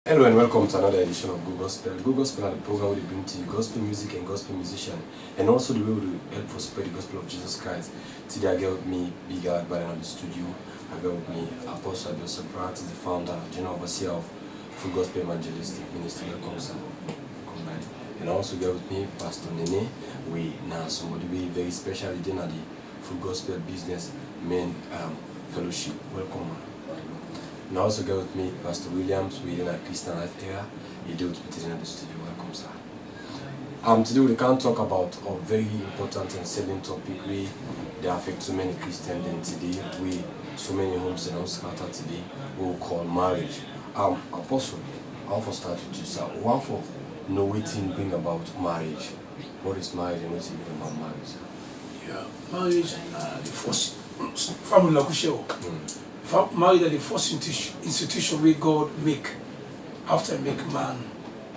Hello and welcome to another edition of Go Gospel. Go Gospel are the program where we bring to you gospel music and gospel musician, and also the way we help us spread the gospel of Jesus Christ. Today I get with me Big Art by the studio. I got with me Apostle Abiel Pratt, the founder, general overseer of Full Gospel Evangelistic Ministry. Welcome, sir. And I also get with me Pastor Nene. We now somebody very special in the Full Gospel Business Men Fellowship. Welcome, man. And I also get with me Pastor Williams, we're in a Christian Life Era. He deals with it in the studio. Welcome, sir. Today we can talk about a very important and selling topic that affects so many Christians in today. So many homes and scattered today we will call marriage. Apostle, I want to start with you, sir. One for know what thing bring about marriage. What is marriage and what is bring about marriage? Yeah, marriage the first family like show. Marriage is the first institution where God make after make man,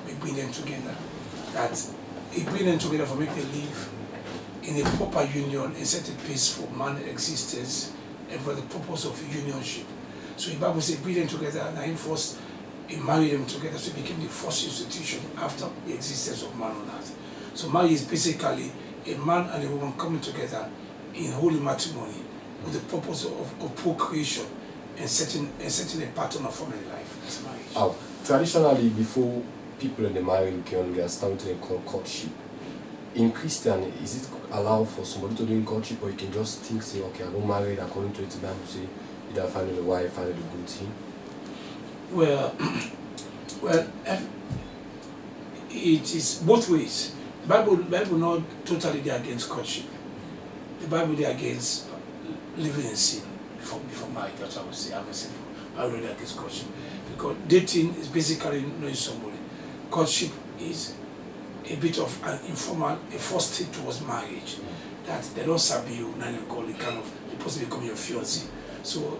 we bring them together. That he bring them together for make them live in a proper union and set a place for man's existence and for the purpose of unionship. So the Bible says bring them together and he first he married them together, so it became the first institution after the existence of man on earth. So marriage is basically a man and a woman coming together in holy matrimony with the purpose of procreation and setting a pattern of family life. That's marriage. Traditionally, before people in the marriage can understand what they call courtship. In Christian, is it allowed for somebody to do courtship, or you can just think, say, okay, I don't marry according to it, the Bible say, either find the wife, find the good thing? Well, it is both ways. The Bible not totally there against courtship. The Bible there against living in sin before marriage. That's what I would say. I'm saying I really against courtship, because dating is basically knowing somebody. Courtship is a bit of an informal, a first step towards marriage. That they don't sabi you, now you call it kind of the person become your fiancé. So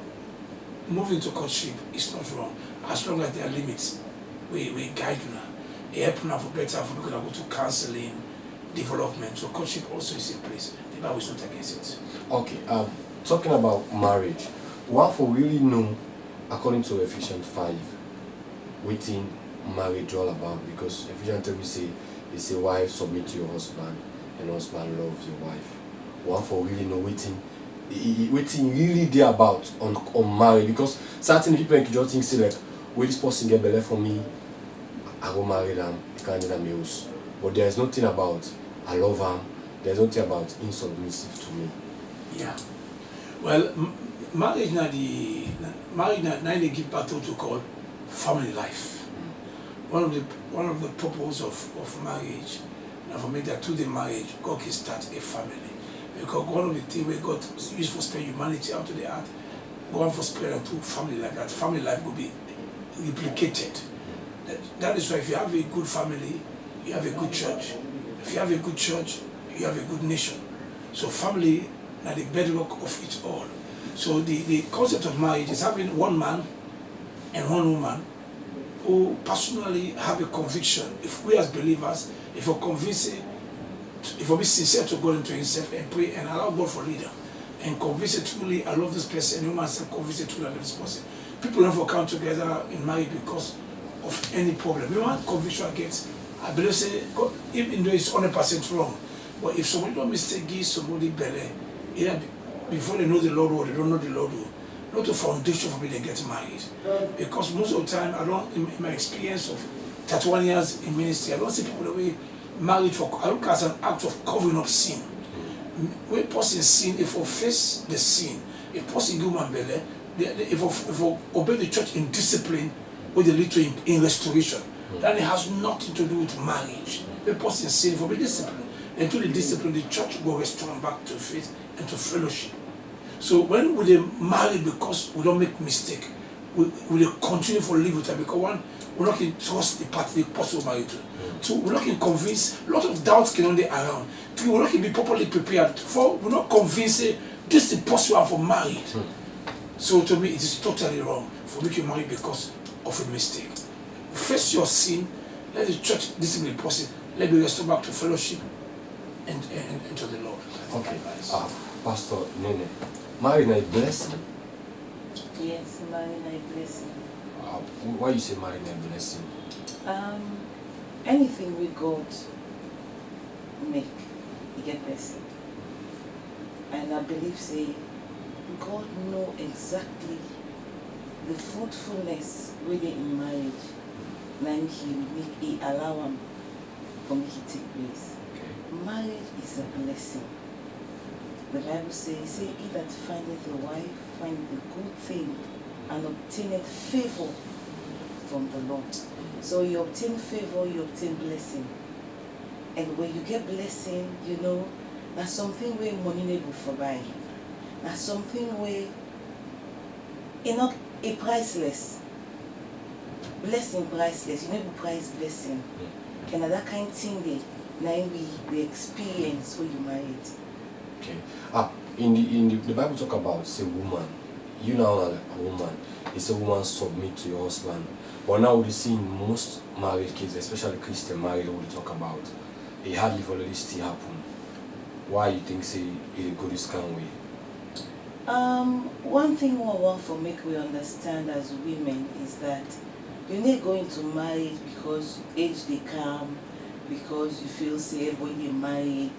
moving to courtship is not wrong, as long as there are limits. We guide you now. It help now for better for people that go to counseling, development. So courtship also is in place. The Bible is not against it. Okay, talking about marriage, what for really know, according to Ephesians 5, waiting marriage all about? Because Ephesians 3 we say wife submit to your husband and husband love your wife. What for really know waiting really there about on marriage? Because certain people can just think, say like, will this person get better for me? I go marry them, you can't get them use. But there's nothing about I love them, there's nothing about insubmissive to me. Yeah. Well, marriage now they give battle to call family life. One of the purpose of marriage, and for me that through the marriage, God can start a family. Because one of the things where God used for spread humanity out to the earth, God for spread out to family life, that family life will be replicated. That is why if you have a good family, you have a good church. If you have a good church, you have a good nation. So family are the bedrock of it all. So the concept of marriage is having one man and one woman who personally have a conviction. If we as believers, if we're convinced, if we be sincere to God into himself and pray and allow God for leader, and convince it truly, I love this person, and human self convince it truly, I love this person. People never come together in marriage because of any problem. We want conviction against, I believe, say, God, even though it's 100% wrong, but if somebody don't mistake give somebody belly, either before they know the Lord or they don't know the Lord, not a foundation for me to get married. Because most of the time, I don't, in my experience of 31 years in ministry, I don't see people that we married for, I look at an act of covering up sin. When person sin, if we face the sin, if person give man belly, if we obey the church in discipline, what they lead to in restoration, then it has nothing to do with marriage. The person sin for be disciplined. And through the discipline, the church will restore them back to faith and to fellowship. So when we marry because we don't make mistake, we continue for live with her, because one, we're not in trust the party the person married to. Two, we're not in convince, a lot of doubts can only around. Three, we're not in be properly prepared. Four, we're not convinced this is possible for married. So to me, it is totally wrong for making marry because of a mistake. Face your sin, let the church discipline the person, let me restore back to fellowship and to the Lord. Okay. Pastor Nene, marriage is a blessing. Yes, marriage is a blessing. Why you say marriage and blessing? Anything we God make, you get blessing. And I believe say God know exactly the fruitfulness really in marriage. Then he allow him for me to take place. Okay. Marriage is a blessing. The Bible says, he that findeth a wife findeth a good thing and obtaineth favor from the Lord. So you obtain favor, you obtain blessing. And when you get blessing, you know, that's something where money never for buy. That's something where it's not a priceless. Blessing priceless. You never price blessing. And that kind of thing they now we experience when you married. Okay. In the Bible talk about say woman. You know a woman. It's a woman submit to your husband. But now we see in most married cases, especially Christian marriage, we talk about, it hardly already still happen. Why you think say it go this kind of way? One thing we want to make we understand as women is that you're not going to marriage because age they come, because you feel safe when you're married.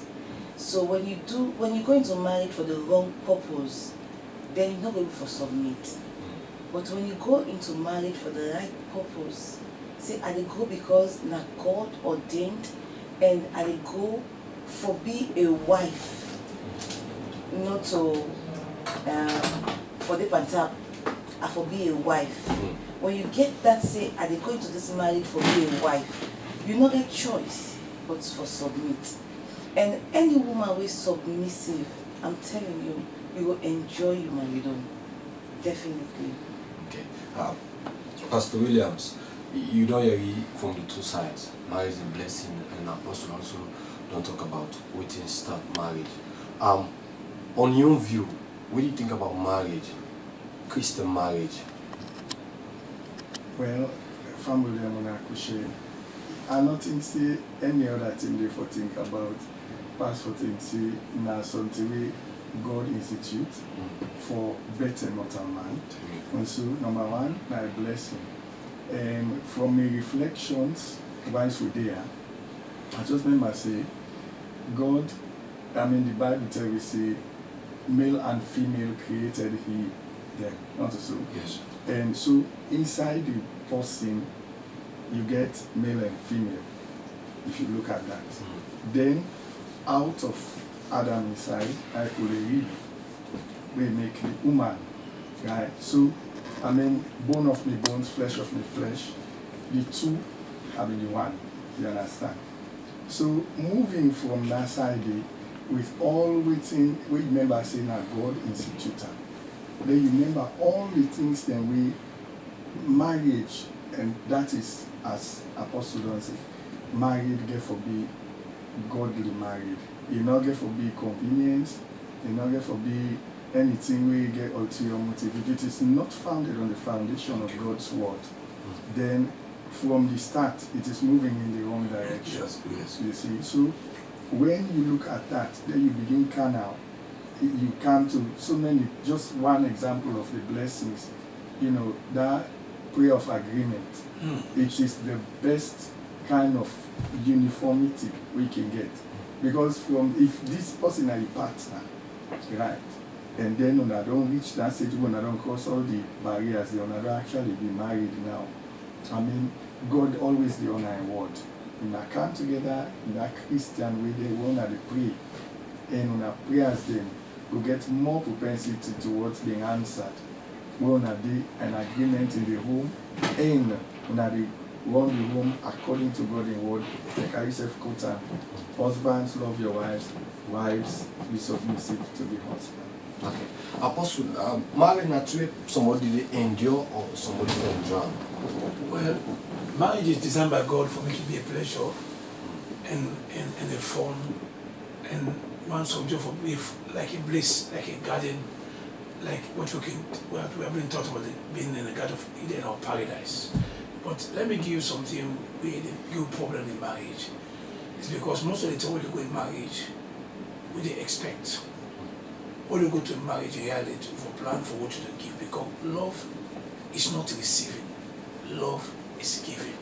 So when you go into marriage for the wrong purpose, then you're not going for submit. But when you go into marriage for the right purpose, say I dey go because na God ordained, and I dey go for be a wife, not to for the pantap, I for be a wife. When you get that, say I dey go into this marriage for be a wife, you not get choice but for submit. And any woman who is submissive, I'm telling you, you will enjoy your marriage. Definitely. Okay. Pastor Williams, you don't hear from the two sides. Marriage is a blessing, and Apostle also don't talk about waiting start marriage. On your view, what do you think about marriage, Christian marriage? Well, family and Monaco, I don't think see any other thing they for think about. Pass for think see now something we God institute for better mortal man. And so number one, now blessing. And from my reflections, once we're there, I just remember say, God, I mean the Bible tells we say, male and female created he them, not so. Yes. And so inside the person, you get male and female, if you look at that. Then out of Adam inside, I could read, we make the woman, right? So, I mean, bone of me bones, flesh of me flesh, the two, I mean the one, you understand? So, moving from that side, with all within, we remember saying that God instituted. Then you remember all the things that we, marriage, and that is, as Apostle don't say, married, get for be godly married. You not get for be convenience, you not get for be anything where you get ulterior motive. If it is not founded on the foundation of God's word, then from the start it is moving in the wrong direction. Yes. You see, so when you look at that, then you begin carnal. You come to so many, just one example of the blessings, you know, that prayer of agreement. It is the best kind of uniformity we can get. Because from if this person is a partner, right, and then when I don't reach that stage, when I don't cross all the barriers, when I don't actually be married now, I mean, God always the honor and word. When I come together in that Christian way, they want to pray, and when I pray as them, we get more propensity towards being answered. When I do an agreement in the home, and when I run the home according to God's word, like I said, husbands, love your wives, wives, be submissive to the husband. Okay. Apostle, marriage naturally somebody they endure or somebody they endure? Well, marriage is designed by God for me to be a pleasure and a fun and one subject for me like a bliss, like a garden, like what we have been taught about being in the Garden of Eden or paradise. But let me give you something with a good problem in marriage. It's because most of the time when you go in marriage, what they expect. When you go to marriage in reality, for plan for what you give, because love is not receiving. love is giving.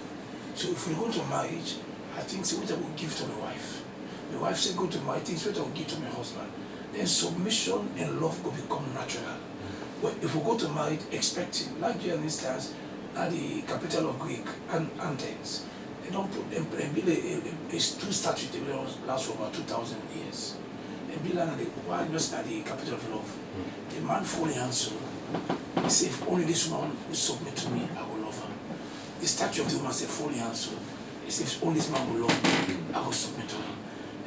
So if we go to marriage, I think say what I will give to my wife. My wife say go to my things what I will give to my husband. Then submission and love will become natural. But if we go to marriage expecting, like for instance, at the capital of Greek and Athens, they don't put them it's two statues that will last for about 2,000 years. And be like why just at the capital of love. The man fully answered. He said, if only this woman will submit to me, I will love her. The statue of the woman said, fully answered. He said, if only this man will love me, I will submit to her.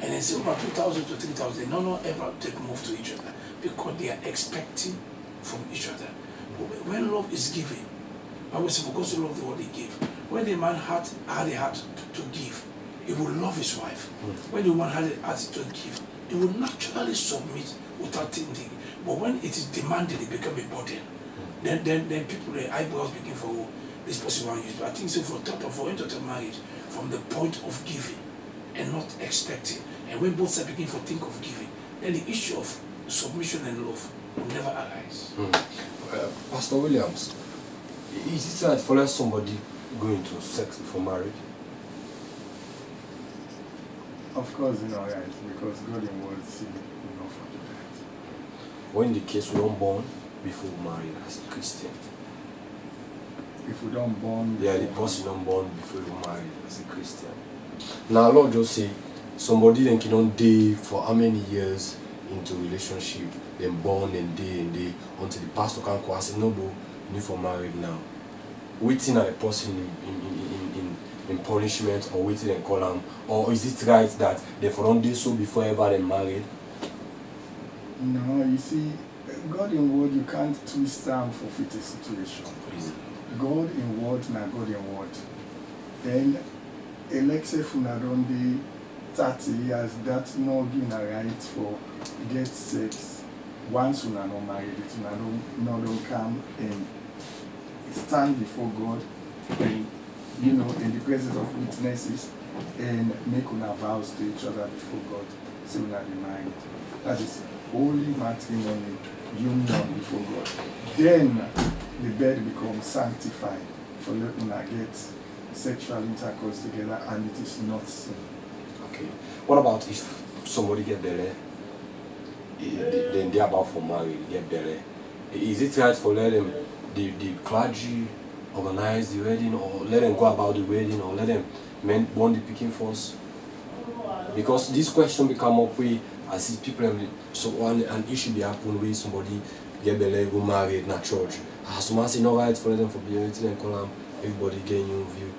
And then say about 2,000 to 3,000, they don't ever take move to each other because they are expecting from each other. But when love is given, I will say, because love the what they give. When the man had a heart to give, he will love his wife. When the woman had a heart to give, he will naturally submit without thinking. But when it is demanded, it becomes a burden. Then people, the eyebrows begin for oh, this person won't use. But I think so for into marriage, from the point of giving and not expecting. And when both sides begin to think of giving, then the issue of submission and love will never arise. Pastor Williams, is it right for let somebody go into sex before marriage? Of course, right, because God in word say we not for that. Or in the case we don't born before married as a Christian? If we don't born Yeah, the person don't born before you married as a Christian. Now, Lord just say, somebody then can date for how many years into relationship, then born and day until the pastor can call and say, no, bro, you need for married now. Waiting at a person in punishment or waiting and call them, or is it right that they for don't do so before ever they married? No, you see, God in word, you can't twist and forfeit a situation. God in word, now God in word. Then, Alexa Funa don't be 30 years, that's not being a right for get sex. Once you are not married, you don't come and stand before God and in the presence of witnesses and make una vows to each other before God. So una be married. That is holy matrimony, union before God. Then the bed becomes sanctified for let una get sexual intercourse together and it is not sin. Okay. What about if somebody get belly? Then they're about for marriage, get belly. Is it right for let them the clergy organize the wedding, or let them go about the wedding, or let them men born the picking first? Because this question become up with as if people so an issue be happen where somebody get belly go married in a church. As someone say no right for them for being and call them everybody getting your view.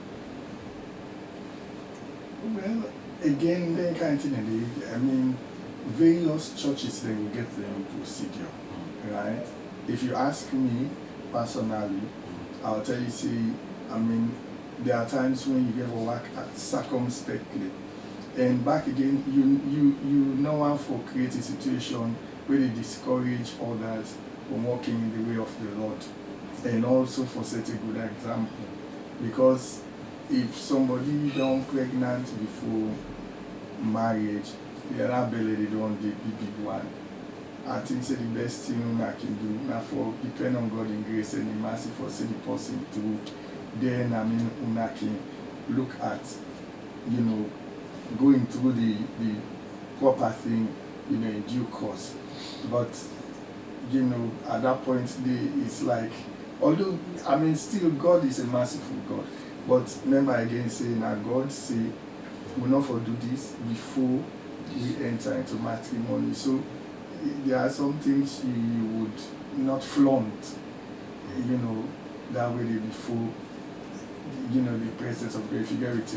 Well, again, they kind of thing. I mean, various churches they will get their own procedure, right? If you ask me personally, I'll tell you, see, I mean, there are times when you get to work circumspectly, and back again, you know how for create a situation where they discourage others from walking in the way of the Lord, and also for set a good example, because if somebody don't pregnant before marriage, the other belly they don't the big one. I think say the best thing I can do now for depend on God in grace and in mercy for see the person through. Then I mean una can look at going through the proper thing in due course. But at that point it's like, although I mean still God is a merciful God. But remember again saying that God say we not for do this before we enter into matrimony. So there are some things you would not flaunt, that way before the presence of God. If you get it,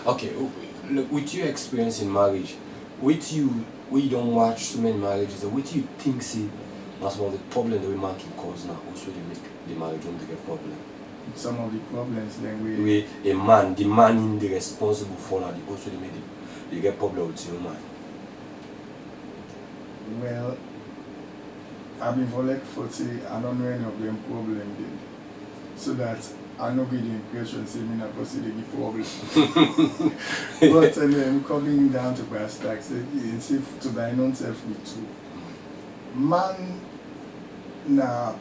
Okay, look, with your experience in marriage, with you, we don't watch so many marriages, what do you think that's one of the problems that we man can cause now, also they make the marriage won't get a problem? Some of the problems then the man in the responsible for now, also they get problem with your man. Well, I've been for say I don't know any of them problem then. So that I not get the impression say me not consider the problem. But then coming down to brass tacks, it's to thine own self be true. Man now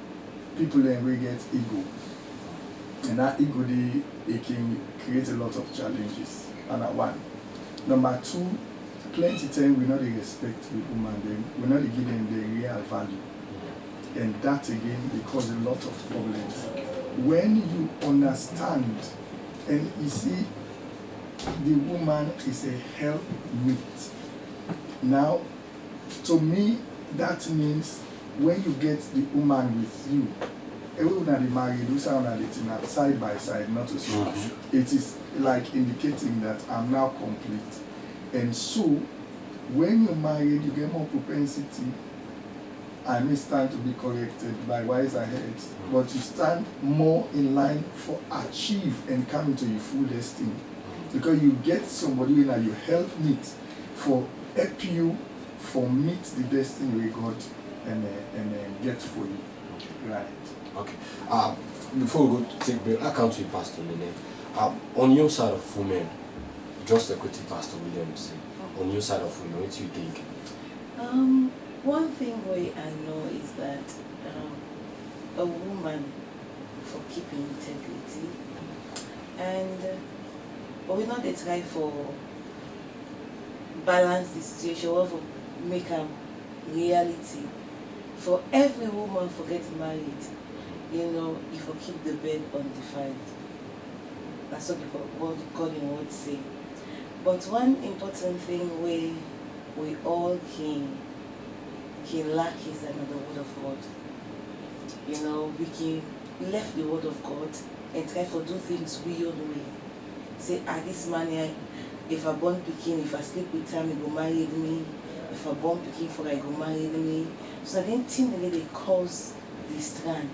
people then we get ego. And that equally, it can create a lot of challenges. And that one. Number two, plenty time we not dey respect the woman, we not dey give them the real value. And that again they cause a lot of problems. When you understand and you see the woman is a helpmate. Now, to me, that means when you get the woman with you, everyone that they married, do sound that it's not side by side, not to switch. It is like indicating that I'm now complete. And so, when you're married, you get more propensity. I may stand to be corrected by wiser heads, but you stand more in line for achieve and come into your full destiny. Because you get somebody that you help meet for help you for meet the destiny we got and get for you. Right. Okay. Before we go to take break, I come to you, Pastor Nene. On your side of women, just like what Pastor William said, on your side of women, what do you think? One thing I know is that a woman for keeping integrity, and we not dey try for balance the situation, or for make a reality. For every woman for getting married, you for keep the bed undefiled. That's what God in word say. But one important thing we all can lack is another word of God. We can left the word of God and try to do things we own way. Say, this man here, if I born Peking, if I sleep with him, he go marry me. If I born Peking, for I go marry me. So I didn't think that they cause the strand.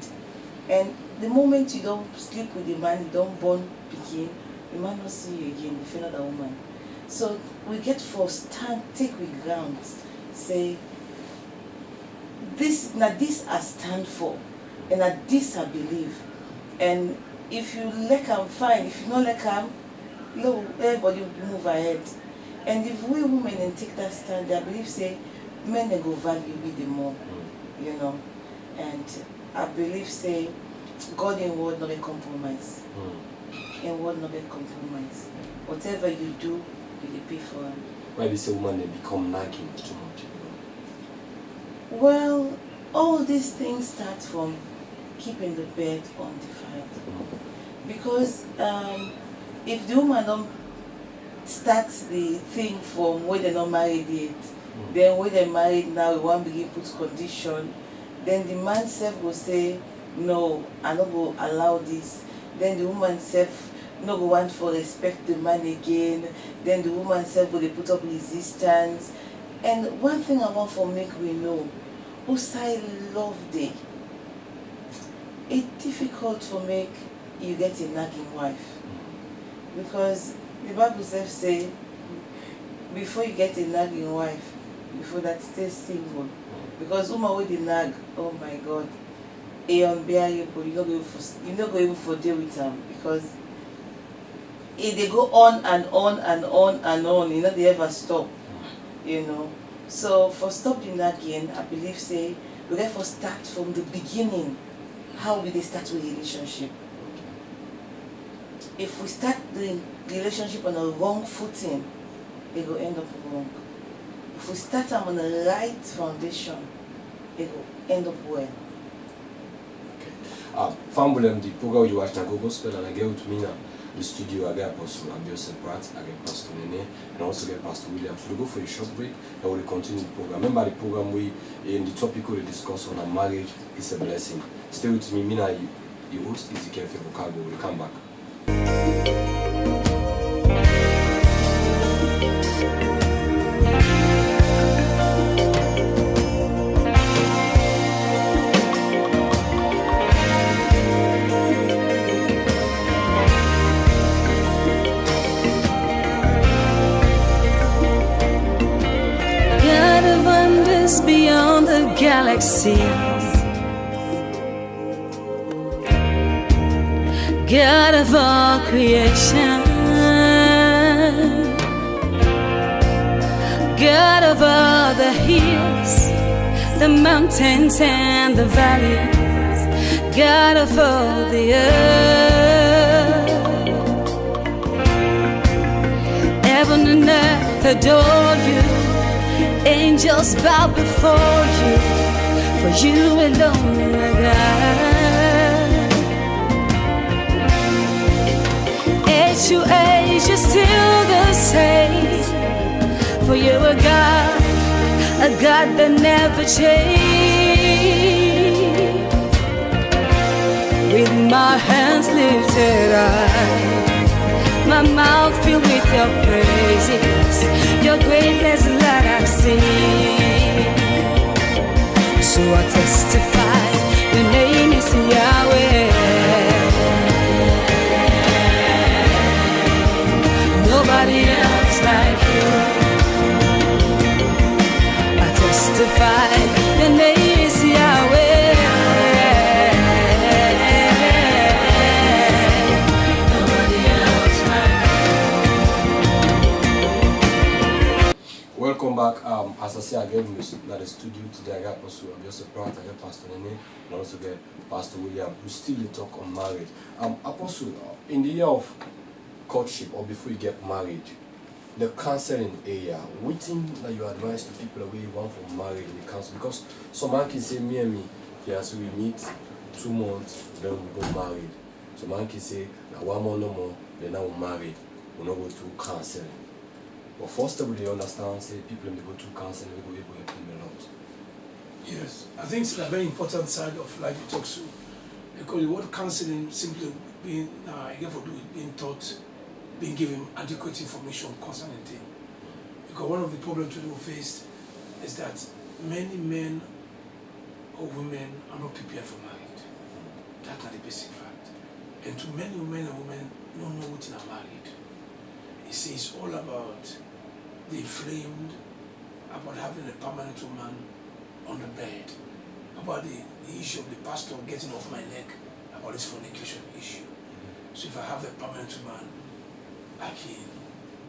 And the moment you don't sleep with the man, you don't born Peking, the man will see you again if you're not a woman. So we get for stand, take with grounds, say, this I stand for, and that this I believe. And if you like I'm fine, if you don't like I'm, everybody will move ahead. And if we women and take that stand, I believe say men they go value with the more, And I believe say God in word not a compromise. In word not a compromise. Whatever you do, you pay for it. Why they say women they become nagging too much? Well, all these things start from keeping the bed undefiled. Because if the woman don't start the thing from where they're not married yet, then when they're married now, we want to begin put condition, then the man self will say, no, I don't go allow this. Then the woman self no go want for respect the man again. Then the woman self will put up resistance. And one thing I want for make we know, Usai love day. It's difficult to make you get a nagging wife. Because the Bible self say, before you get a nagging wife, before that stay single. Because woman with the nag, oh my God, unbearable, you're not going to deal with them. Because if they go on and on and on and on, they ever stop. So for stop the nagging, I believe say we therefore start from the beginning. How will they start with relationship? If we start the relationship on a wrong footing, it will end up wrong. If we start them on the right foundation, it will end up well. Family, the program you watch now go gospel, and I get with me now. The studio, I get Apostle Abiose Pratt, I get Pastor Nene, and also get Pastor William. So we go for a short break and we'll continue the program. Remember the program in the topic we discuss on marriage is a blessing. Stay with me, Mina, the host is Ezekiel Febokago. We'll come back. Beyond the galaxies, God of all creation, God of all the hills, the mountains and the valleys, God of all the earth. adore you. Angels bow before you. For you alone, my God. Age to age, you're still the same. For you're a God that never changes. With my hands lifted high, my mouth filled with your praises, your greatness that I've seen. So I testify, your name is Yahweh. Nobody else like you. I testify, your name is Yahweh. Welcome back. As I say, I get in the studio today. I got also Apostle Pratt, I got Pastor Nene, and also get Pastor William. We still talk on marriage. Apostle, in the year of courtship or before you get married, the counseling area, what thing that you advise to people the way you want for marriage in the counsel? Because some man can say me and me, yes, we meet 2 months, then we go married. Some man can say, now 1 month no more, then now we're married. We not go through counseling. But first of all, they understand, say people when they go through counseling, they go able to help them a lot. Yes, I think it's a very important side of life you talk to. Because the word counseling simply being, again for being taught, being given adequate information concerning things. Because one of the problems we face is that many men or women are not prepared for marriage. That's not the basic fact. And to many men and women don't know what they are married. You see, it's all about the inflamed, about having a permanent woman on the bed, about the issue of the pastor getting off my neck, about this fornication issue. So if I have a permanent woman, I can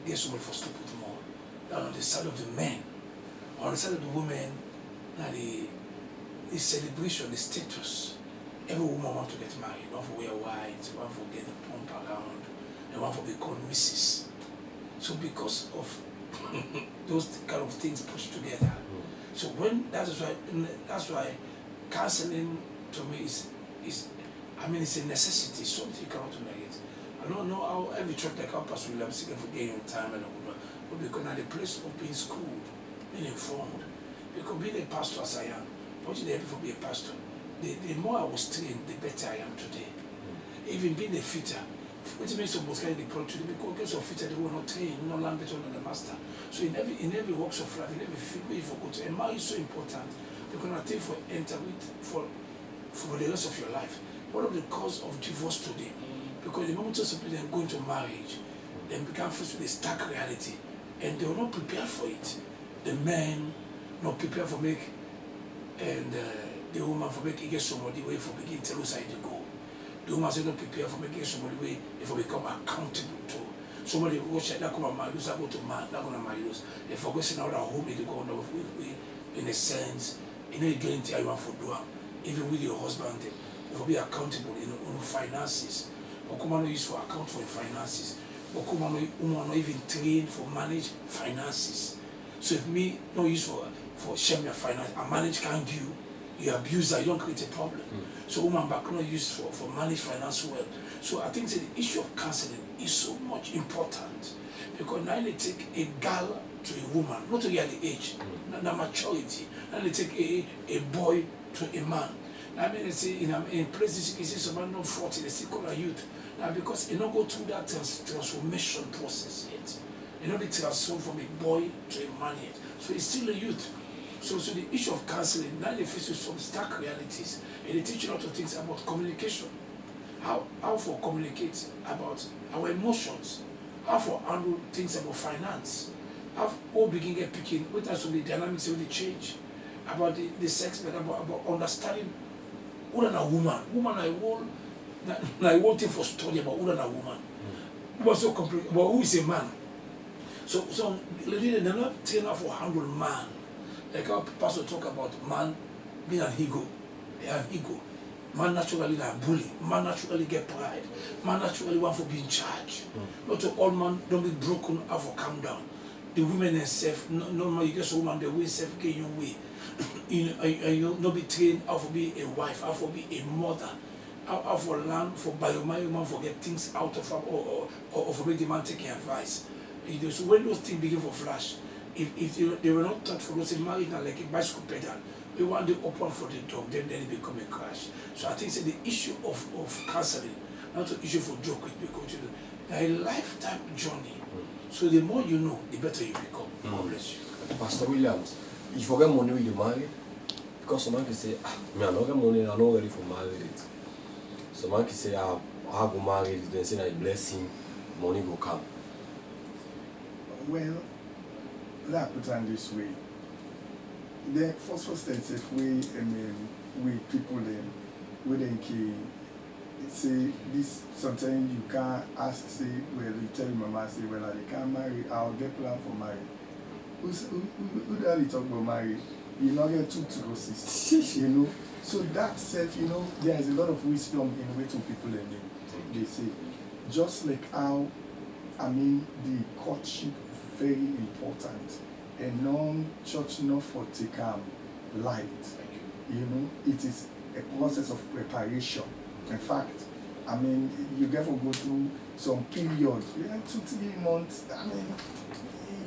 get somebody for stupid more. Now on the side of the men, on the side of the women, now the celebration, the status. Every woman wants to get married. One for wear white, one for get the pump around, and one for become Mrs. So because of those kind of things pushed together, so when that's why counseling to me is I mean it's a necessity, something you cannot make it. I don't know how every church like our Pastor William seeking for getting time and all, but because at the place of being schooled, being informed, because being a pastor as I am, what you for be a pastor, the more I was trained, the better I am today. Even being a fitter. Which means supposed to the product because of fit they will not train, no learn better than the master. So in every walks of life, in every field where you forgot, and marriage is so important because I think for enter with for the rest of your life. One of the cause of divorce today, because the moment some people go into marriage, they become faced with a stark reality, and they were not prepared for it. The man not prepared for make, and the woman for make get somebody way for begin tell us how to go. The woman is not prepared for making somebody way if we become accountable to somebody who said that come and marry us, I go to man, not gonna marry us. If I go send out a home, they go on in a sense, you know, you get into you want for do even with your husband, you will be accountable on finances. But come on, use for account for finances. But come on, not even trained for manage finances. So if me no use for share your finance, I manage can't do. You abuse that, you don't create a problem. So woman background used for manage finance well. So I think the issue of counseling is so much important because now they take a girl to a woman, not to get the age, not maturity. Now they take a boy to a man. Now I mean they say in places you can see someone not 40, they still call a youth. Now because you don't go through that transformation process yet. You know they transform from a boy to a man yet. So he's still a youth. So the issue of counseling, now they face with some stark realities, and they teach you a lot of things about communication. How for communicate about our emotions, how for handle things about finance, how all begin get picking, what are some of the dynamics of the change, about the sex, but about understanding who is a woman. Woman I want thing for study about who is a woman. What's so complicated about who is a man. So they're not trained for handle man. Like our pastor talk about man being an ego. They have ego. Man naturally a bully. Man naturally get pride. Man naturally want to be in charge. Not to all man don't be broken have to calm down. the women herself, normally you get a woman the way self get your way. You know, not be trained how to be a wife, how to be a mother, how for learn for by your man for get things out of her or for make the man taking advice. You know, so when those things begin for flash, if they were not taught for us marriage now like a bicycle pedal, we want to open for the dog, then it become a crash. So I think the issue of counseling, not an issue for joke with because you know, a lifetime journey. So the more you know, the better you become. God bless you. Pastor Williams, if you get money when you marry, because someone can say, me I don't get money, I'm not ready for marriage. Someone can say, I go marry, then say that blessing, money will come. Well, let put it this way. The first stage, if we people then, we then say this sometimes you can't ask say well you tell your mama say well they can't marry, I'll get plan for marriage. Who do talk about marriage? You not get two to go sis, you know. So that self, you know, there is a lot of wisdom in way to people and they say. Just like how the courtship very important and non-church not for take light. You know, it is a process of preparation. In fact, you get to go through some period, 2-3 months.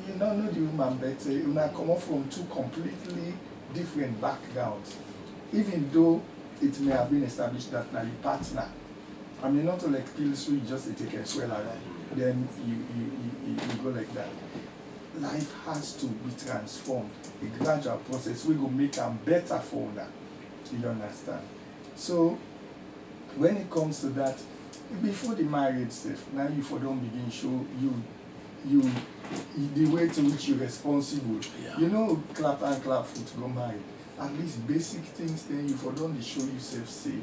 You don't know the woman better. You not come up from two completely different backgrounds, even though it may have been established that now the partner. Not to like pills, so you just take a swell out, then you go like that. Life has to be transformed. A gradual process. We go make them better for that. You understand? So when it comes to that, before the marriage stuff, now you for don't begin show you the way to which you're responsible. Yeah. You know, clap foot go marry. At least basic things then you for don't show yourself say,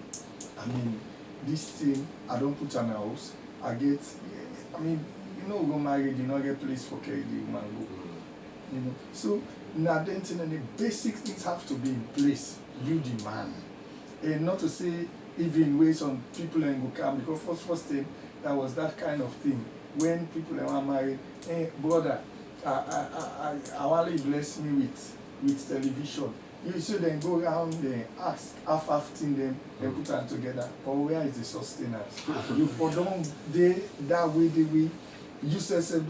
this thing I don't put on a house. I get go marry, you not get place for carry the woman go. You know. So now then the basic things have to be in place. You the man. And not to say even ways on people and go come because first thing that was that kind of thing when people are married. Hey brother, I want to bless me with television. You should then go around and ask half thing them and put them together. But where is the sustenance? You for don't they that way the way you say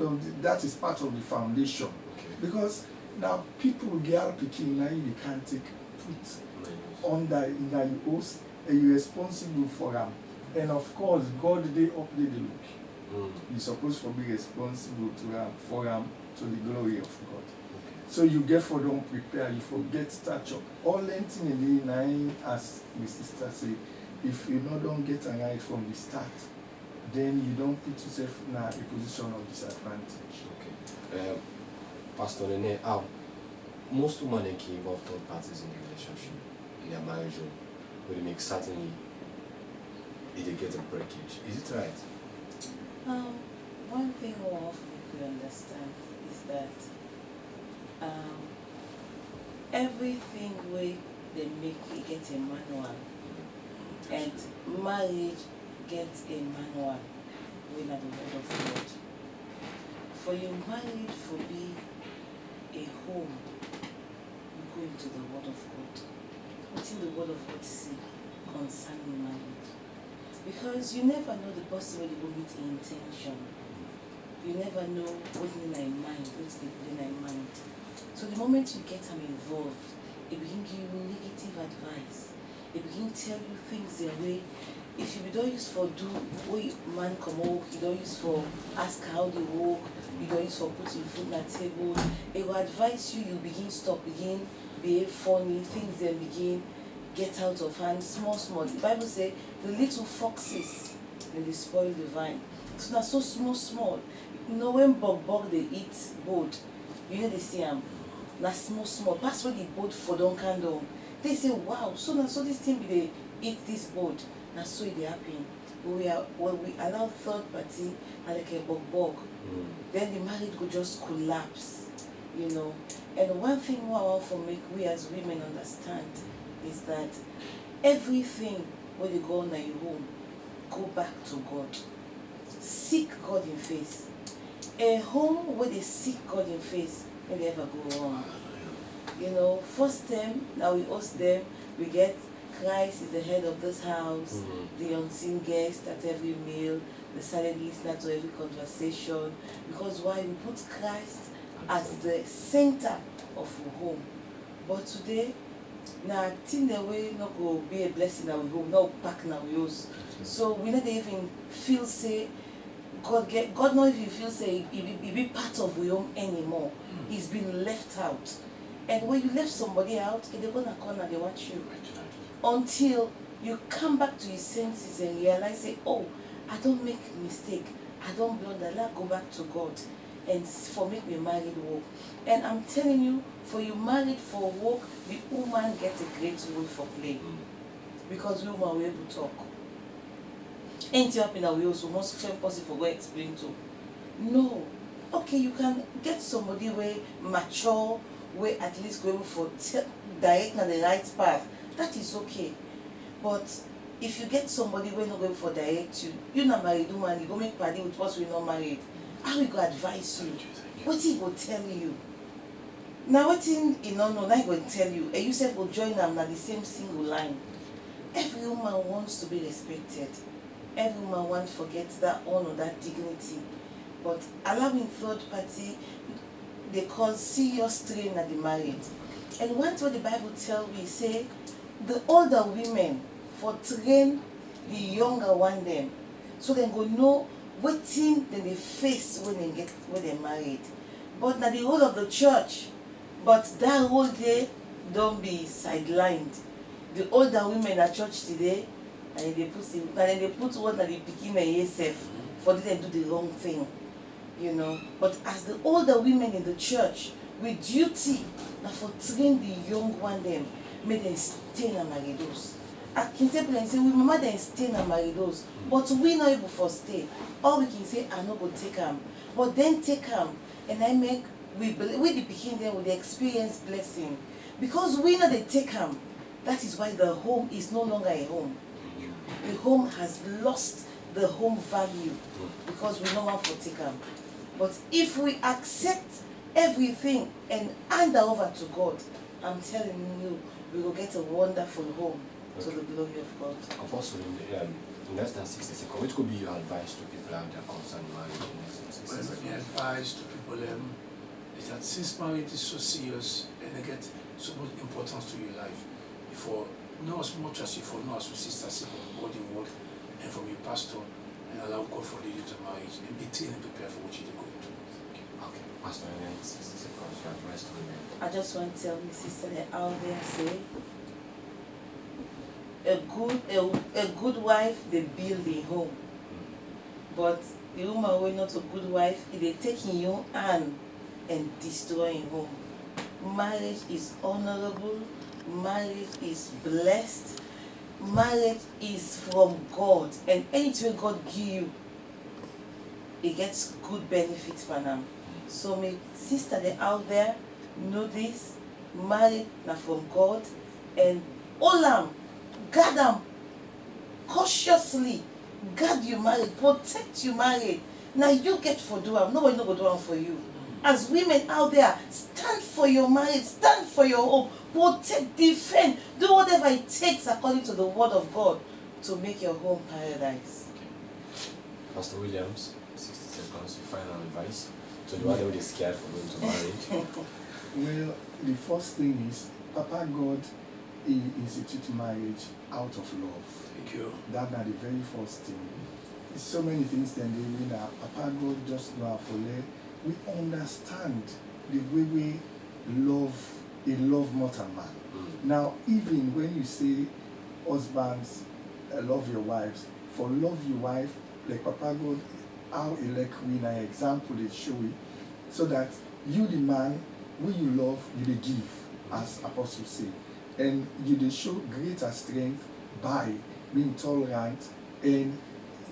that is part of the foundation. Okay. Because now people girl picking now you can't take put under in your host and you're responsible for them. And of course God they up the look. You're supposed to be responsible for them to the glory of God. So you get for don't prepare, you forget stature. All anything in the nine, as my sister say, if you don't get a right from the start, then you don't put yourself in a position of disadvantage. Okay. Pastor Nene, most women can involve third parties in the relationship, in their marriage, where they make certainly if they get a breakage. Is it right? One thing I want to understand is that everything way they make it get a manual, and marriage gets a manual when at the word of God. For your marriage to be a home, you go into the word of God. What in the word of God say concerning marriage? Because you never know the person when you go with the intention. You never know what's in their mind, what's in their mind. So the moment you get them involved, it begin give you negative advice. It begin tell you things their way. If you don't use for do way man come walk, you don't use for ask how they walk, you don't use for putting food on the table, it will advise you, you begin stop, begin behave funny, things then begin get out of hand, small. The Bible says the little foxes and they spoil the vine. So now so small. You know when bug they eat board, you know they see na small. Pass when the board for don't candle. They say, wow, so this thing they eat this board. Now so it happen. When we allow third party like a bug, then the marriage could just collapse, you know. And one thing I want to make we as women understand is that everything when you go on your home, go back to God. Seek God in faith. a home where they seek God in face, when they ever go wrong. You know, first term, now we host them, we get Christ is the head of this house, the unseen guest at every meal, the silent listener to every conversation. Because why? We put Christ as the center of our home. But today, now I think the way not go be a blessing that we home, not pack now we use. So we not even feel say God not even feel say he be part of we home anymore. He's been left out. And when you left somebody out, they're gonna come and they watch you. Until you come back to your senses and realize, say, oh, I don't make mistake, I don't blunder, let go back to God and for make me married work. And I'm telling you, for you married for work, the woman gets a great role for play. Because we woman we able to talk. Ain't you up in a way also most friend possible for go explain to. No. Okay, you can get somebody where mature, where at least going for direct on the right path. That is okay. But if you get somebody where not going for direct you not married woman, you go make party with us we not married. How we go advise you? What he will tell you? Now what thing you know now he will tell you, and you said will join them na the same single line. Every woman wants to be respected. Every woman wants to forget that honor, that dignity. But allowing third party, they cause serious strain at the marriage. And once what the Bible tells me, say the older women for train the younger one them, so they go know what thing then they face when they married. But now the whole of the church, but that whole day don't be sidelined. The older women at church today, and they put one that they picking a yourself for them to do the wrong thing. You know, but as the older women in the church, with duty, now for train the young one them, make them stay in maridos. I can say, we mama them stay in maridos, but we not able for stay. All we can say, I not go take them, but then take them, and I make we the picking them with the experience blessing, because we know they take them. That is why the home is no longer a home. The home has lost the home value because we no want to take them. But if we accept everything and hand over to God, I'm telling you, we will get a wonderful home to the glory of God. Apostle, in less than 60 seconds, what could be your advice to people out there concerning marriage in less than 60 seconds? Well, my advice to people is that since marriage is so serious and they get so much importance to your life, before know as much as you for know as your sisters from God in word and from your pastor, and allow God for lead you to marriage and be trained and prepare for what you're going to do. Okay, Pastor, in 60 seconds, your advice to women. I just want to tell my sister that out there, say, a good wife, they build a home. But the woman who is not a good wife, they take in your hand and destroy a home. Marriage is honorable. Marriage is blessed. Marriage is from God, and anything God give you, it gets good benefits for them. So my sister they out there know this. Marriage now from God, and all them, guard them cautiously. Guard you married, protect you married. Now you get for do them. Nobody no go do them for you. As women out there, stand for your marriage, stand for your home, protect, defend, do whatever it takes according to the word of God to make your home paradise. Okay. Pastor Williams, 60 seconds, your final advice. So you are already scared for going to marriage? Well, the first thing is, Papa God, He instituted marriage out of love. Thank you. That's not the very first thing. There's so many things that they mean that Papa God just know how to let. We understand the way we love a love mortal man. Now, even when you say husbands love your wives, for love your wife, like Papa God, how elect we in an example they show it, so that you the man, who you love, you they give, as Apostle say, and you they show greater strength by being tolerant, and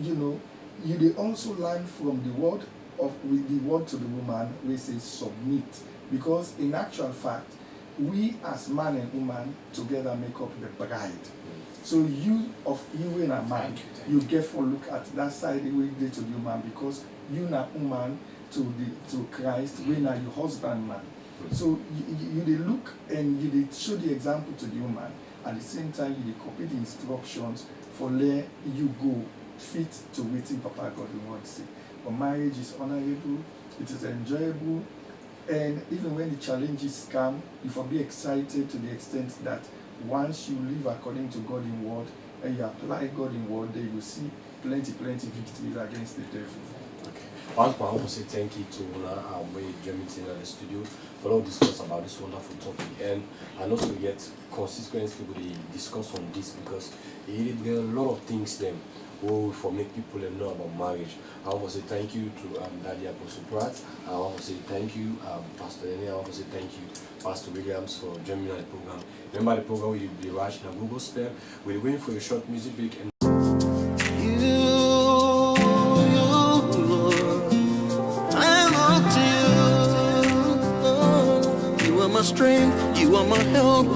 you they also learn from the word with the word to the woman we say submit, because in actual fact we as man and woman together make up the bride. So you and a man, you get for look at that side the way they to the woman, because you and a woman to Christ when are you husband man. So you dey look and you dey show the example to the woman. At the same time, you dey copy the instructions for where you go fit to wetin Papa God wants say. But marriage is honorable, it is enjoyable, and even when the challenges come, you for be excited to the extent that once you live according to God in word and you apply God in word, then you see plenty victories against the devil. Okay. Once more, I want to say thank you to Una Way Jermington at the studio for all discuss about this wonderful topic, and also get consistently we discuss on this because there are a lot of things then for make people know about marriage. I want to say thank you to Daddy Apostle Pratt. I want to say thank you, Pastor Lenny. I want to say thank you, Pastor Williams, for joining the program. Remember the program we did the Rush and Google Spell. We're going for a short music break. And my strength, you are my help.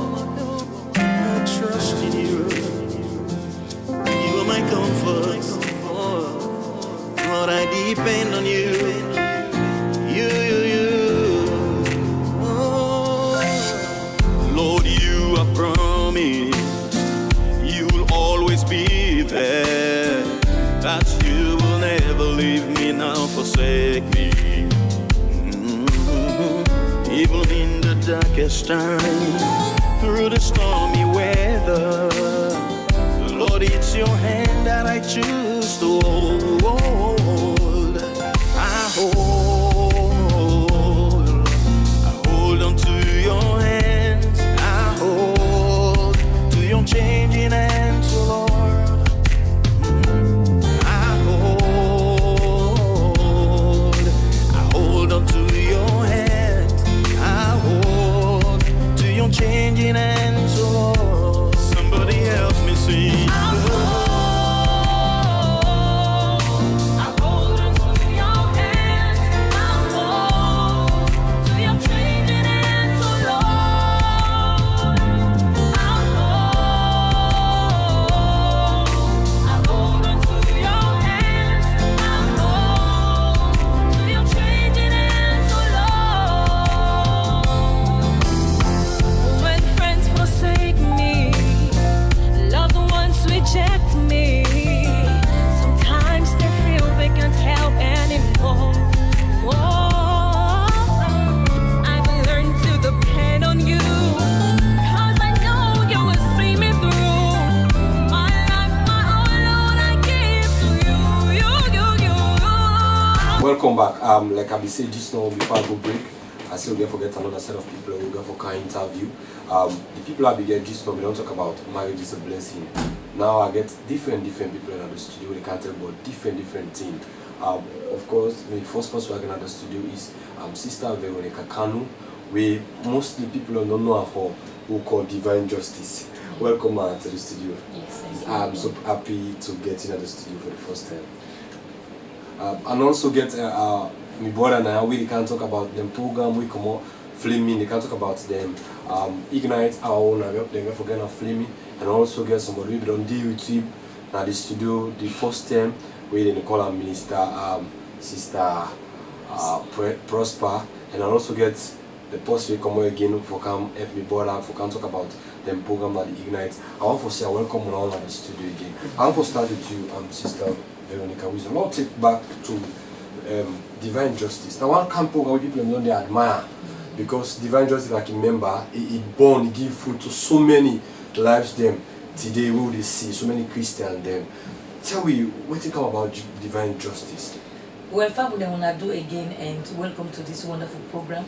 I trust in you. You are my comfort. Lord, I depend on you. You. Oh. Lord, you have promised you'll always be there. That you will never leave me nor forsake me. Even in the darkest time, through the stormy weather, Lord, it's your hand that I choose to hold. I hold on to your hands. I hold to your changing hands, Lord. I hold on to your hands. Changing hands, oh, somebody help me sing. Welcome back. Like I said just now before I go break, I still don't forget another set of people who go for kind interview. The people I began just now, we don't talk about marriage is a blessing. Now I get different people in the studio. They can talk about different things. Of course, the first person working at the studio is Sister Veronica Kanu. We mostly people don't know her for who call Divine Justice. Welcome to the studio. Yes, I'm so happy to get in at the studio for the first time. And also get my brother and I, we can talk about them program, we come out flaming, they can talk about them Ignite our own, they can forget of flaming, and also get somebody we don't deal with him at the studio the first time, we then call our minister, Sister Prosper, and I also get the post we come again for come help me brother, for come talk about them program at the Ignite. I want to say welcome on at the studio again. I want to start with you, Sister Veronica Wisdom. I'll take back to Divine Justice. Now one camp program people know they admire because Divine Justice, like a member, it born, it give food to so many lives them today we they see, so many Christians them. Tell me, what do you come about Divine Justice? Well, family, I want to do again and welcome to this wonderful program.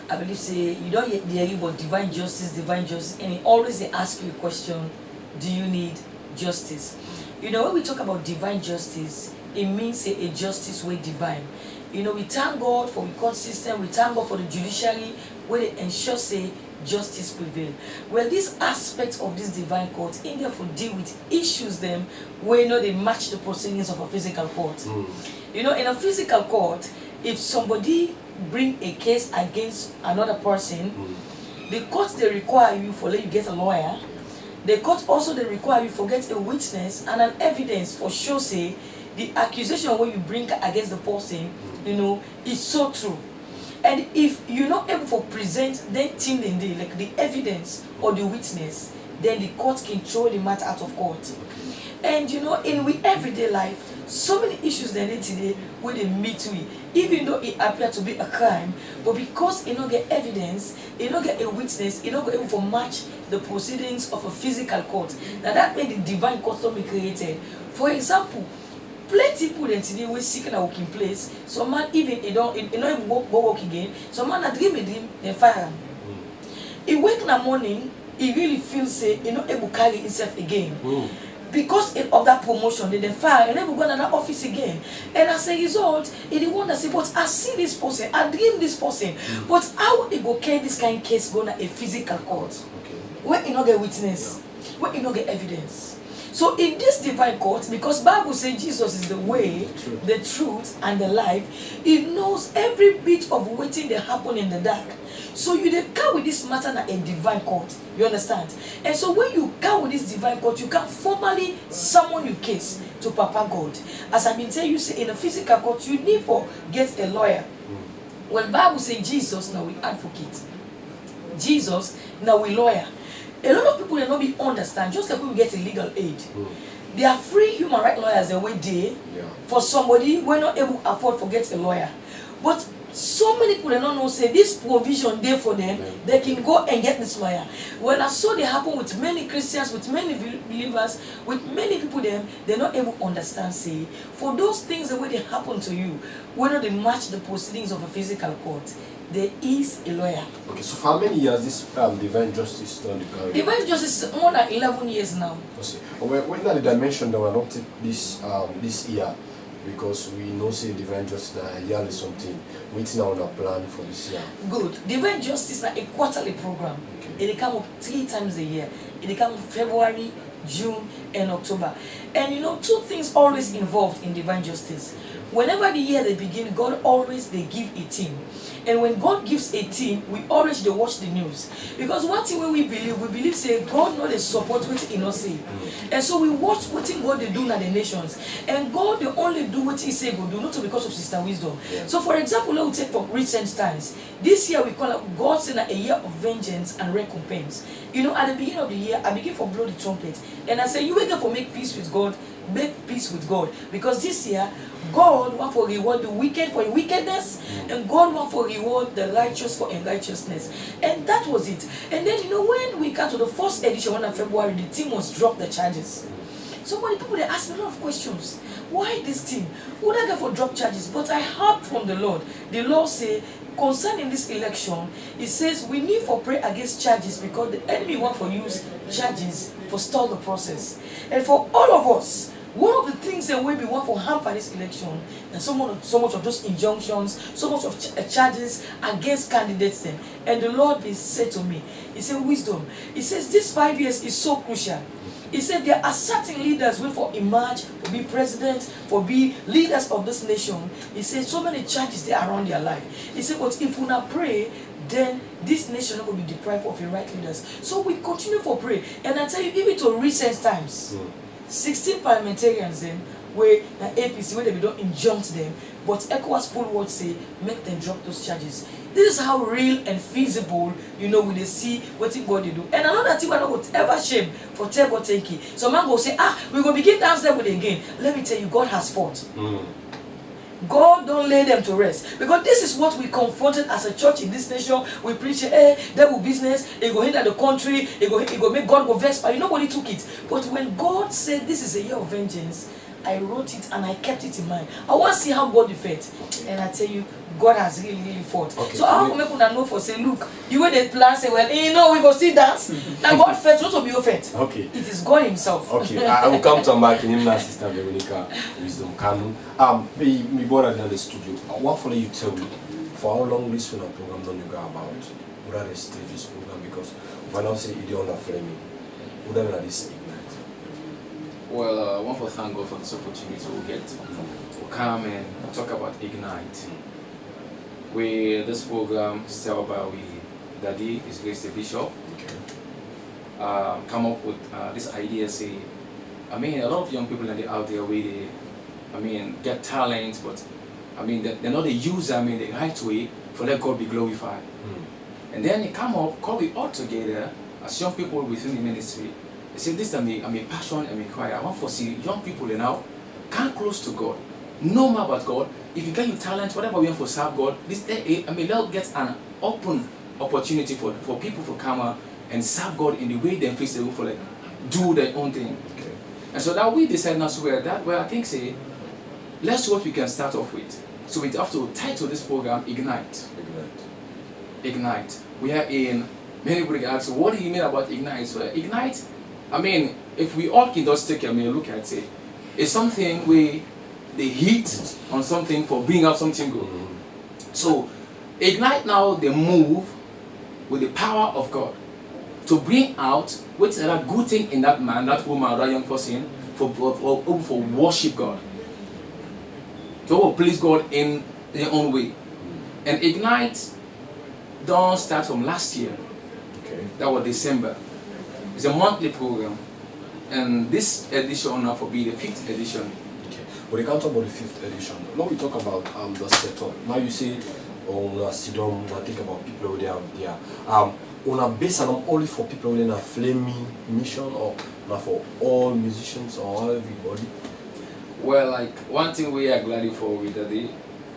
I believe say you don't hear about divine justice, and it always they ask you a question, do you need justice? You know, when we talk about divine justice, it means a justice way divine. You know, we thank God for the court system, we thank God for the judiciary, where they ensure say justice prevail. Well, this aspect of this divine court, in there for deal with issues them where you know they match the proceedings of a physical court. You know, in a physical court, if somebody bring a case against another person, the court they require you for let you get a lawyer. The court also they require you for get a witness and an evidence for sure say the accusation when you bring against the person you know, it's so true. And if you're not able to present that thing in the, like the evidence or the witness, then the court can throw the matter out of court. And you know, in we everyday life, so many issues they need today where they meet we, even though it appears to be a crime, but because you don't get evidence, you don't get a witness, you don't get able to match the proceedings of a physical court. Now that made the divine court be created. For example, plenty people then today we seeking a working place. Some man even you don't even go work again. Some man a dream a dream, they fire him. He wake in the morning, he really feels say he not able to carry himself again. Because of that promotion, they fire and then we go to another office again. And as a result, he the one that say, but I see this person, I dream this person. But how he go carry this kind of case going to a physical court? Where he not get witness, where he not get evidence. So in this divine court, because Bible says Jesus is the way, the truth, and the life, he knows every bit of waiting that happen in the dark. So you dey come with this matter in divine court. You understand? And so when you come with this divine court, you can formally summon your case to Papa God. As I've been telling you, say in a physical court, you need to get a lawyer. Well, Bible says Jesus now we advocate. Jesus now we lawyer. A lot of people they not be understand, just like when we get a legal aid. There are free human rights lawyers that way there for somebody we're not able to afford to get a lawyer. But so many people they don't know say this provision there for them, they can go and get this lawyer. Well, I saw they happen with many Christians, with many believers, with many people them, they're not able to understand, say, for those things the way they happen to you, whether they match the proceedings of a physical court, there is a lawyer. Okay, so for how many years this divine justice done the carry? Divine justice is more than 11 years now. Okay. When that the dimension that we are not take this this year, because we know say divine justice a yearly something. Waiting on a plan for this year. Good. Divine justice is a quarterly program. Okay. It comes up 3 times a year. It comes February, June, and October. And you know, 2 things always involved in divine justice. Whenever the year they begin, God always they give a team. And when God gives a team, we always they watch the news. Because one thing when we believe say God not they support what he not say. And so we watch what God they do in the nations. And God they only do what he say go do, not because of Sister Wisdom. Yeah. So for example, let me take from recent times. This year we call it God saying a year of vengeance and recompense. You know, at the beginning of the year, I begin for blow the trumpet. And I say, you wake up for make peace with God, make peace with God. Because this year, God want to reward the wicked for wickedness, and God want to reward the righteous for unrighteousness. And that was it. And then, you know, when we got to the first edition on February, the team was dropped the charges. So many people, they ask me a lot of questions. Why this team? Would I get for drop charges? But I heard from the Lord. The Lord say, concerning this election, He says we need to pray against charges because the enemy want to use charges to stall the process. And for all of us, one of the things that we want to hamper this election, and so much of those injunctions, so much of charges against candidates then. And the Lord said to me, He said, wisdom. He says this 5 years is so crucial. He said there are certain leaders who for emerge, for be president, for be leaders of this nation. He said so many charges there around their life. He said, but if we not pray, then this nation will be deprived of the right leaders. So we continue for pray. And I tell you, even to recent times, 16 parliamentarians then where the APC where they don't injunct them, but ECOWAS poll words say make them drop those charges. This is how real and feasible, you know, when they see what God they do. And another thing we're not going to ever shame for tell God thank you. So man go say, we're going to begin dance there with again. Let me tell you, God has fought. God don't lay them to rest. Because this is what we confronted as a church in this nation. We preach, devil business, it go hinder the country, it go make God go vex, but nobody took it. But when God said this is a year of vengeance, I wrote it and I kept it in mind. I want to see how God defends. And I tell you, God has really fought. Okay, so how come people that know for say, look, you when they plan say, well, you know, we go see dance. Now God fed, not to be offended. Okay. It is God Himself. Okay, I will come to back in him, Sister Veronica Wisdom Kanu. Me brought in the studio. What for you tell me for how long this film program don't you go about? What are the stages program? Because when I say Idiona framing, what are this ignite? Well, I want to thank God for this opportunity we get to come and talk about Ignite. This program started by Daddy, His Grace the Bishop, come up with this idea. Say, I mean, a lot of young people out there, get talent, but they're not the user, the right way for let God be glorified. And then they come up, call we all together as young people within the ministry. They say, this I'm a passion, I'm a cry. I want to see young people now come close to God, know more about God. If you get your talent, whatever we want to serve God, they'll get an open opportunity for people to come out and serve God in the way they face the room for do their own thing. Okay. And so that we decided now that way I think say, let's see what we can start off with. So we have to title this program Ignite. Ignite. We are in many people ask, what do you mean about Ignite? So Ignite, if we all can just take a look at it, it's something where they hit on something for bringing out something good. So Ignite now they move with the power of God to bring out what's a good thing in that man, that woman, that young person for worship God. To please God in their own way. And Ignite don't start from last year. Okay. That was December. It's a monthly program. And this edition now will be the 5th edition. Okay. When you can't talk about the 5th edition, now we talk about the setup. Now you say sit down, think about people who are there. On a base only for people who are flaming mission or not for all musicians or everybody? Well, like one thing we are glad for with the day,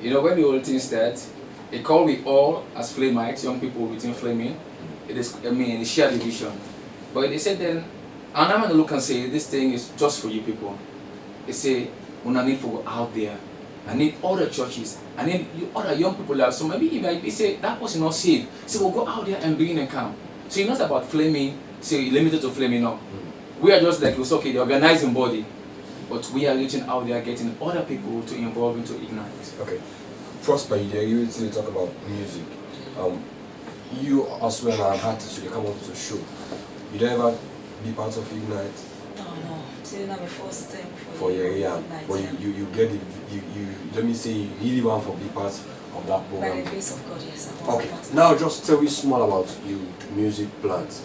when the whole thing starts, they call we all as Flamites, young people within Flaming. It is, the shared division. But they said then, and I'm going to look and say, this thing is just for you people. They say, when I need to go out there, I need other churches, I need other young people there. So maybe if they say, that person not saved, so we'll go out there and bring and come. So it's not about Flaming, say limited to Flaming, no. We are just like, it's okay, the organizing body. But we are reaching out there, getting other people to involve into Ignite. Okay. Prosper, you really talk about music. You as well are an artist, you come up to a show. You don't ever be part of Ignite? No. Till now, my first time for Ignite. But you get it, you let me say, you really want to be part of that program. By the grace of God, yes. Okay. Now just tell me small about your music plans.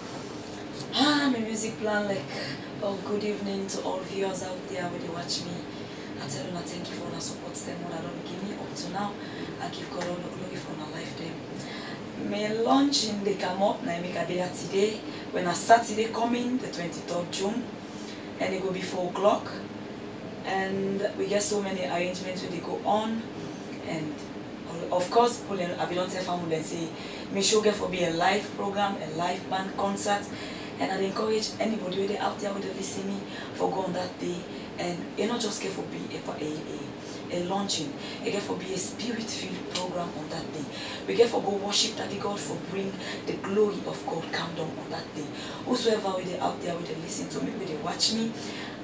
My music plan, good evening to all viewers out there when they watch me. I tell you, thank you for the support them what I don't give me up to now. I give God all the glory for my life them. My launch in the come up, I make a day today. When a Saturday coming, the 23rd June, and it will be 4 o'clock. And we get so many arrangements when they go on. And of course, I belong to the family and say, make sure get for be a live program, a live band concert. And I encourage anybody who out there who listen me for go on that day. And you not just get for be a launching, you get for be a spirit-filled program on that day. We get for go worship Daddy God for bring the glory of God come down on that day. Whosoever they out there who they listen to me, who they watch me,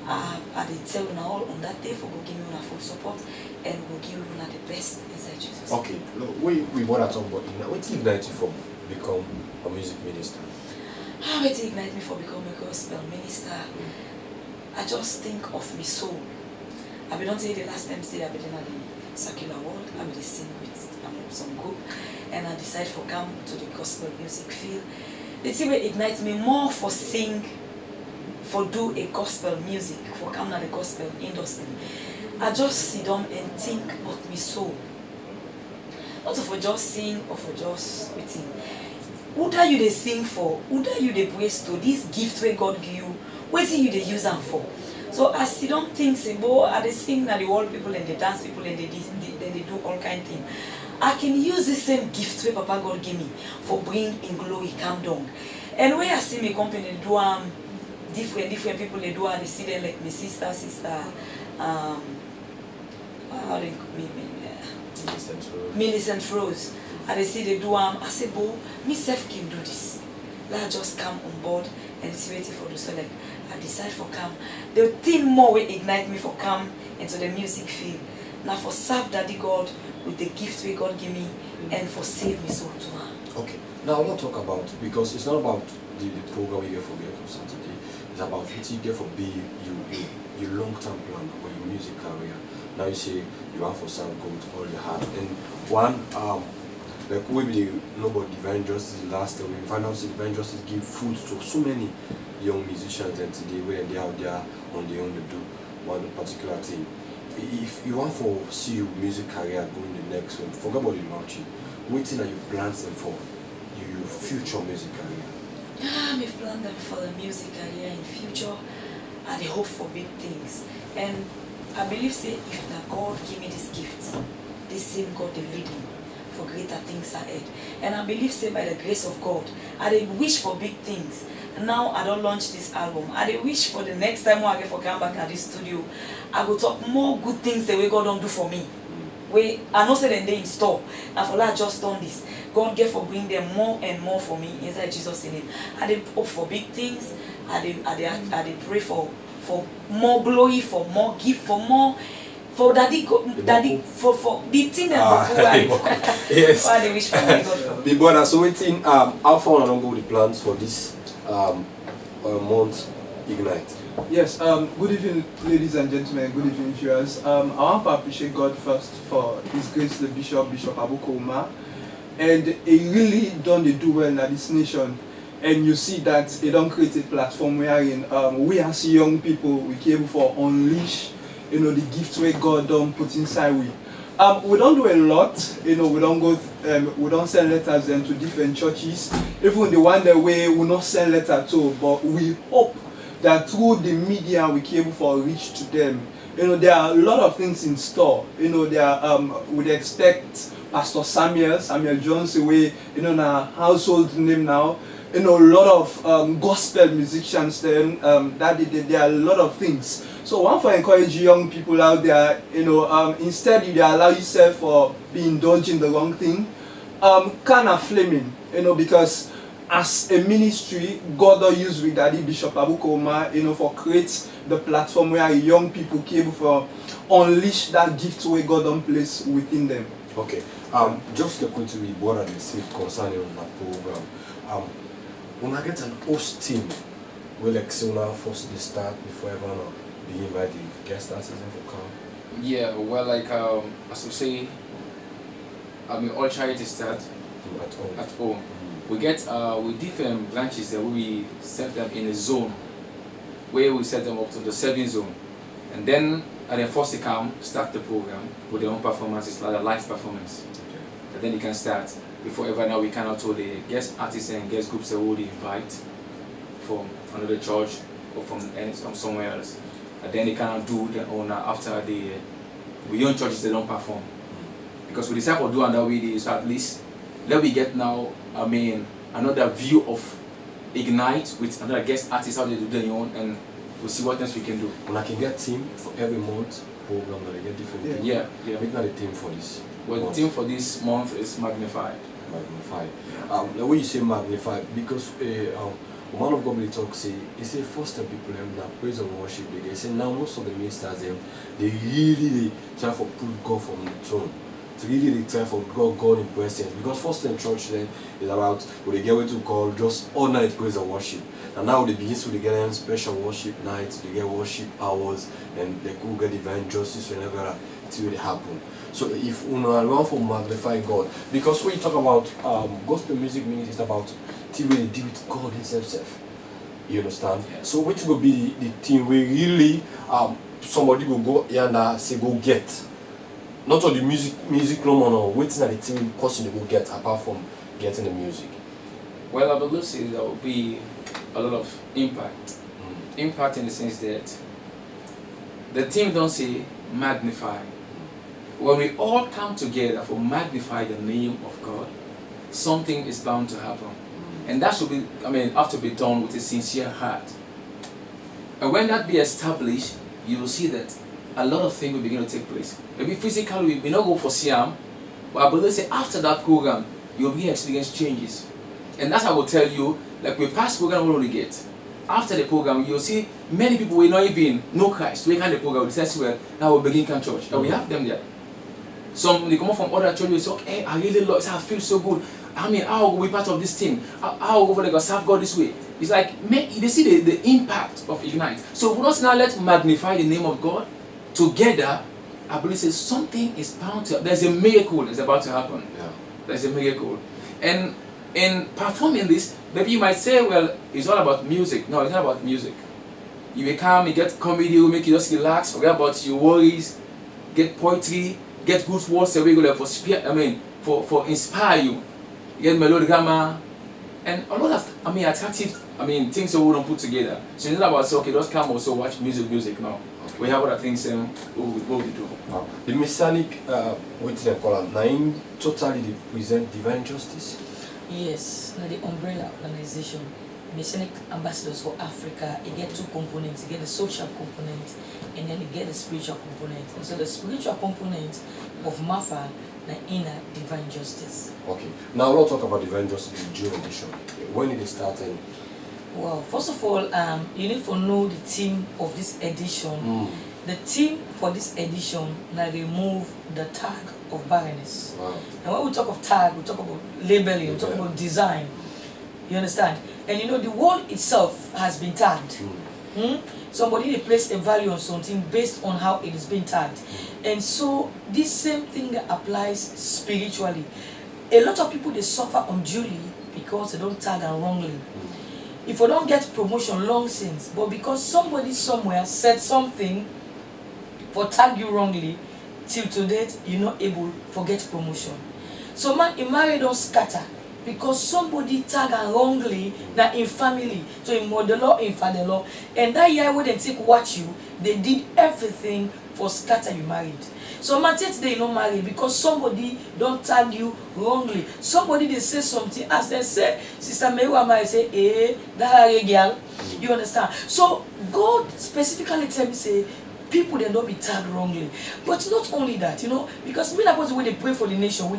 I tell you all on that day for go give me una full support and will give you the best inside Jesus. Okay, look, we want to talk about Ignite. What ignite you for become a music minister? How it ignite me for becoming a gospel minister? I just think of my soul. I don't say the last time say I've been in the secular world. I will sing with some group, and I decide for come to the gospel music field. The thing will ignite me more for sing, for do a gospel music, for come to the gospel industry. I just sit down and think about my soul. Not for just sing or for just waiting. Who do you they sing for? Who do you they praise to? This gift where God give you, what do you they use them for? So I sit down think, say, boy, I they sing now the world people and the dance people and they do all kind of things. I can use the same gift where Papa God give me for bring in glory come down. And where I see my company do different people they do they see them like my sister, how they Millicent Rose. And they see they do I say, boy, myself can do this. Let I just come on board and see waiting for the so like I decide for come. The thing more will ignite me for come into the music field. Now for serve Daddy God with the gift we God give me and for save me soul to her. Okay. Now I want to talk about, because it's not about the program you get for Get to Saturday. It's about what you get for be your long-term plan for your music career. Now you say you want for serve God with all your heart. And one like we know about Divine Justice last time, we found out that Divine Justice give food to so many young musicians, and today when they out there on their own to do one particular thing. if you want to see your music career going the next one, forget about the launching. Waiting are your plans and for your future music career? I'm plan them for the music career in future, and I hope for big things. And I believe say if the God give me this gift, this same God will lead me for greater things ahead. And I believe say by the grace of God, I dey wish for big things. Now I don't launch this album. I dey wish for the next time when I get for come back at this studio, I go talk more good things the way God don't do for me. Where I know say they in store. And for that I just done this. God get for bring them more and more for me inside Jesus' name. I dey hope for big things. I dey pray for more glory, for more gift, for more for daddy for the thing that go right. Yes. I dey wish for God for. Big brother, so waiting how far along go the plans for this month Ignite? Yes, good evening, ladies and gentlemen, good evening, viewers. I want to appreciate God first for His grace, the Bishop Abuko Umar. And he really done the do well in this nation. And you see that he don't create a platform wherein we as young people, we came for unleash, the gifts where God don't put inside we. We don't do a lot, we don't go, we don't send letters to different churches. Even the one that we will not send letter to, but we hope that through the media we came for reach to them. There are a lot of things in store. We'd expect Pastor Samuel Jones, away, na household name now. A lot of gospel musicians. Then there are a lot of things. So one for encourage young people out there, instead you allow yourself for being indulging the wrong thing, kind of flaming, because as a ministry, God will use with Daddy Bishop Abuko Umar, for create the platform where young people came for unleash that gift where God don't place within them. Okay. Just to quickly what are the say concerning that program. When I get an host team, will like say when first they start before everyone be invited guest artists for come. Yeah, well, like as we say, all charity start at home. We get with different branches that we set them in a zone where we set them up to the 7 zone, and then first they come start the program with their own performances, like a live performance. Okay. And then they can start before ever now we cannot tell the guest artists and guest groups that we invite from another church or from somewhere else. And then they cannot do their own after the young churches they don't perform. Because we decide to do another way, so at least let we get now another view of Ignite with another guest artist, how they do their own, and we'll see what else we can do. And I can get team for every month program that I get different things. Yeah. Make not the theme for this. Well, the theme for this month is Magnified. Magnified. The way you say magnified, because one of God will talk say, he say first time people that praise and worship, they say now most of the ministers they really try to put God from the throne. To really try for God in presence, because first time church then is about what they get what to call just all night praise and worship. And now they begin to get them special worship nights, they get worship hours, and they could get divine justice whenever it will happen. So if we want to magnify God, because when you talk about gospel music meaning it's about thing where they deal with God himself. You understand? Yeah. So what will be the thing where really somebody will go here and say go get. Not all the music no more, no. Waiting at the team person they will get apart from getting the music. Well, I believe there will be a lot of impact. Impact in the sense that the team don't say magnify. When we all come together for magnify the name of God, something is bound to happen. And that should be, have to be done with a sincere heart. And when that be established, you will see that a lot of things will begin to take place. Maybe physically, we not go for Siam, but I believe say after that program, you'll begin to experience changes. And that's how I will tell you, like we past program we only get. After the program, you'll see many people will not even know Christ. We can the program, we say, well, now we'll begin can church. And we have them there. Some they come from other churches, they say, okay, I really love it, I feel so good. I'll be part of this team. I'll go for like serve God this way. It's like they see the impact of Ignite. So for us now, let's magnify the name of God together. I believe something is bound to. There's a miracle that's about to happen. Yeah. There's a miracle, and in performing this, maybe you might say, well, it's all about music. No, it's not about music. You may come, you get comedy, will make you just relax, forget about your worries. get poetry, get good words regular for for inspire you. Get melodrama and a lot of attractive things that we don't put together. So it's not about okay, just come also watch music now. We have other things what we do. The Messianic what they call it, 9 totally represent divine justice. Yes, now the umbrella organization, Messianic Ambassadors for Africa, you get 2 components. You get the social component and then you get the spiritual component. And so the spiritual component of MAFA na inner divine justice. Okay. Now let's talk about divine justice in June edition. When did it start? Well, first of all, you need to know the theme of this edition. The theme for this edition now remove the tag of barrenness. Wow. And when we talk of tag, we talk about labeling, we talk about design. You understand? And you know the world itself has been tagged. Somebody they place a value on something based on how it is being tagged. And so this same thing applies spiritually. A lot of people they suffer unduly because they don't tag and wrongly. If you don't get promotion long since, but because somebody somewhere said something for tag you wrongly, till today you're not able to get promotion. So man, in marriage don't scatter because somebody tag and wrongly that in family, so in mother-law, in father-law, and that year when they take watch you, they did everything for scatter you married. So man today you not married because somebody don't tag you wrongly. Somebody they say something as they say, Sister Mewa might say, that girl. You understand? So God specifically tell me say people they don't be tagged wrongly. But not only that, you know, because me that was when they pray for the nation,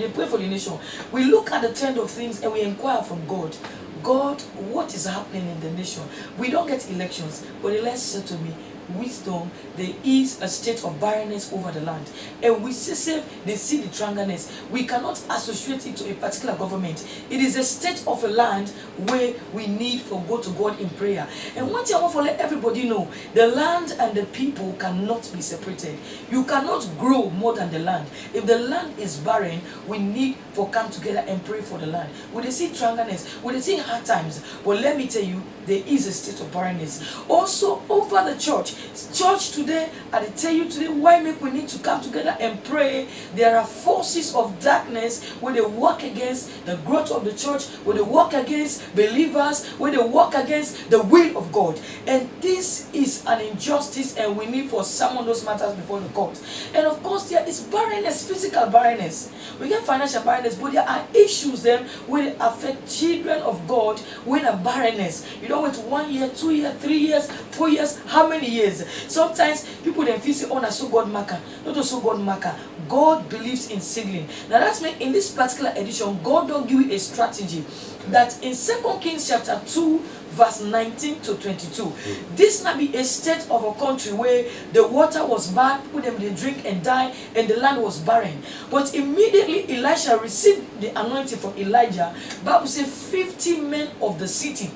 we look at the trend of things and we inquire from God. God, what is happening in the nation? We don't get elections, but the Lord said to me, wisdom, there is a state of barrenness over the land, and we say they see the triangleness. We cannot associate it to a particular government. It is a state of a land where we need to go to God in prayer. And one thing I want to let everybody know, the land and the people cannot be separated. You cannot grow more than the land. If the land is barren, we need to come together and pray for the land. We they see triangleness, we they see hard times, but let me tell you, there is a state of barrenness also over the church. Church today, I tell you today, why make we need to come together and pray? There are forces of darkness where they work against the growth of the church, where they work against believers, where they work against the will of God. And this is an injustice, and we need for some of those matters before the court. And of course, there is barrenness, physical barrenness. We get financial barrenness, but there are issues then where they affect children of God with a barrenness. You know, it's 1 year, 2 years, 3 years, 4 years, how many years? Sometimes people then feel say, oh, na so God marker. Not so God marker. God believes in seedling. Now that's mean in this particular edition, God don't give you a strategy. That in 2 Kings chapter 2, verse 19 to 22, this might be a state of a country where the water was bad, people them they drink and die, and the land was barren. But immediately Elisha received the anointing from Elijah. Bible says 50 men of the city,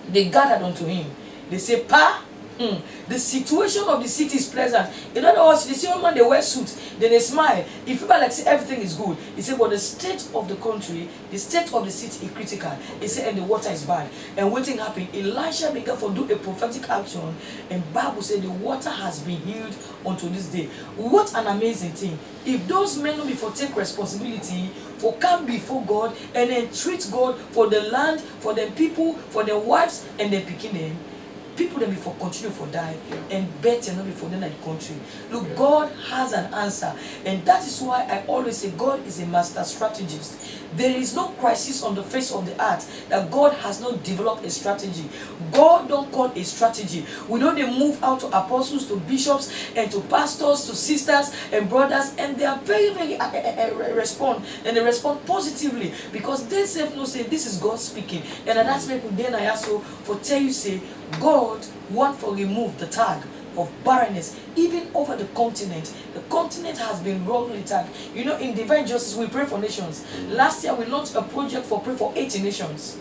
they gathered unto him. They say, Pa, the situation of the city is pleasant. In other words, they see one man they wear suits, then they smile. If people like say everything is good, he said, but the state of the country, the state of the city is critical. He said, and the water is bad. And what thing happened? Elisha began to do a prophetic action, and Bible said the water has been healed unto this day. What an amazing thing! If those men don't before take responsibility for come before God and then treat God for the land, for the people, for their wives and their picking them, people then before continue for die and better not before them at the country. Look, God has an answer, and that is why I always say God is a master strategist. There is no crisis on the face of the earth that God has not developed a strategy. God don't call a strategy. We know they move out to apostles, to bishops, and to pastors, to sisters and brothers, and they are very, very respond, and they respond positively because they say no, say this is God speaking, and that's make then I also for tell you say God want to remove the tag of barrenness even over the continent. The continent has been wrongly tagged. You know, in Divine Justice we pray for nations. Last year we launched a project for pray for 80 nations.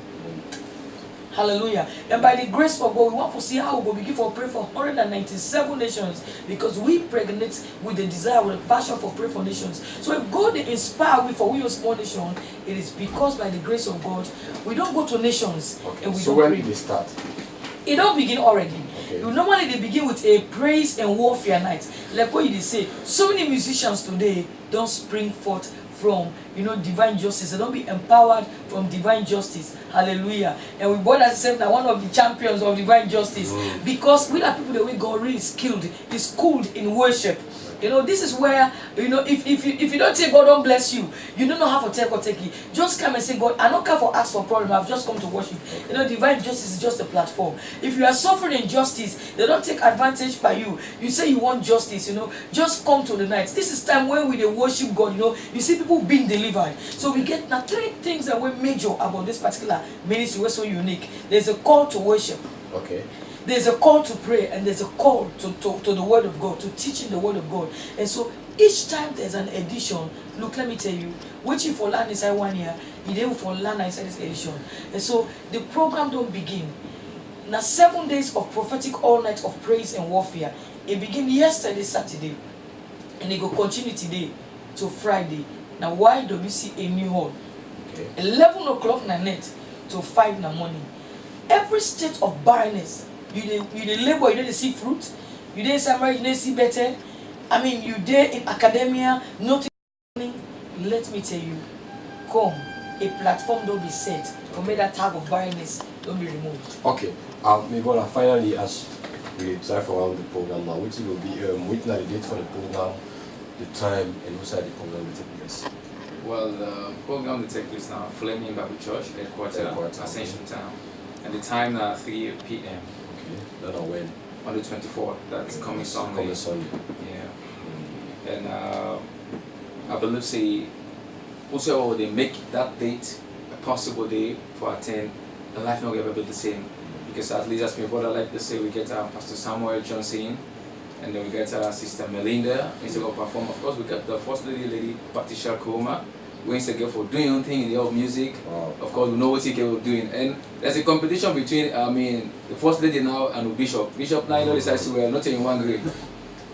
Hallelujah. And by the grace of God, we want to see how we will begin to pray for 197 nations, because we pregnant with the desire, with the passion for pray for nations. So if God inspire we for we a small nation, it is because by the grace of God we don't go to nations and we so don't when pray. did they start? It don't begin already. Okay. Normally they begin with a praise and warfare night. like what you say, so many musicians today don't spring forth from, you know, divine justice. They don't be empowered from divine justice. Hallelujah. And we brought ourselves now one of the champions of divine justice, because we are people the way God really is schooled in worship. You know, this is where, you know, if you don't say God don't bless you, you don't know how to take it. Just come and say, God, I don't care for ask for problem. I've just come to worship. You know, divine justice is just a platform. If you are suffering injustice, they don't take advantage by you. You say you want justice, you know, just come to the night. This is time when we dey worship God, you know. You see people being delivered. So we get now 3 things that were major about this particular ministry. We're so unique. There's a call to worship. Okay. There's a call to pray, and there's a call to the word of God, to teaching the word of God. And so each time there's an edition, look, let me tell you, waiting for land inside 1 year, you didn't for land inside this edition. And so the program don't begin. Now 7 days of prophetic all night of praise and warfare. It began yesterday, Saturday, and it will continue today to Friday. Now why do we see a new hall? Okay. 11 o'clock na night to 5 in the morning. Every state of barrenness, you dey labor, you dey see fruit, you dey say marriage, you dey see better. I mean, you dey in academia, nothing. Let me tell you, come, a platform don't be set for me that tag of barrenness don't be removed. Okay. Maybe finally, as we try for around the program now, which will be waiting at the date for the program, the time, and also the program will take place. Well, the program will take place now, Flaming Bible Church, headquarters, Ascension Town. And the time now 3 p.m. Okay. Don't know when. On the 24th, that's coming Sunday. Coming Sunday. Yeah. And I believe say also they make that date a possible day for attend. The life not ever be the same, because at least as my brother like to say, we get Pastor Samuel Johnson, and then we get Sister Melinda. Instead of perform, of course we got the First Lady Patricia Kuma. We instead get for doing your thing in the old music. Wow. Of course we know what he was doing, and there's a competition between the First Lady now and the Bishop. Bishop now decides to well not in one grade.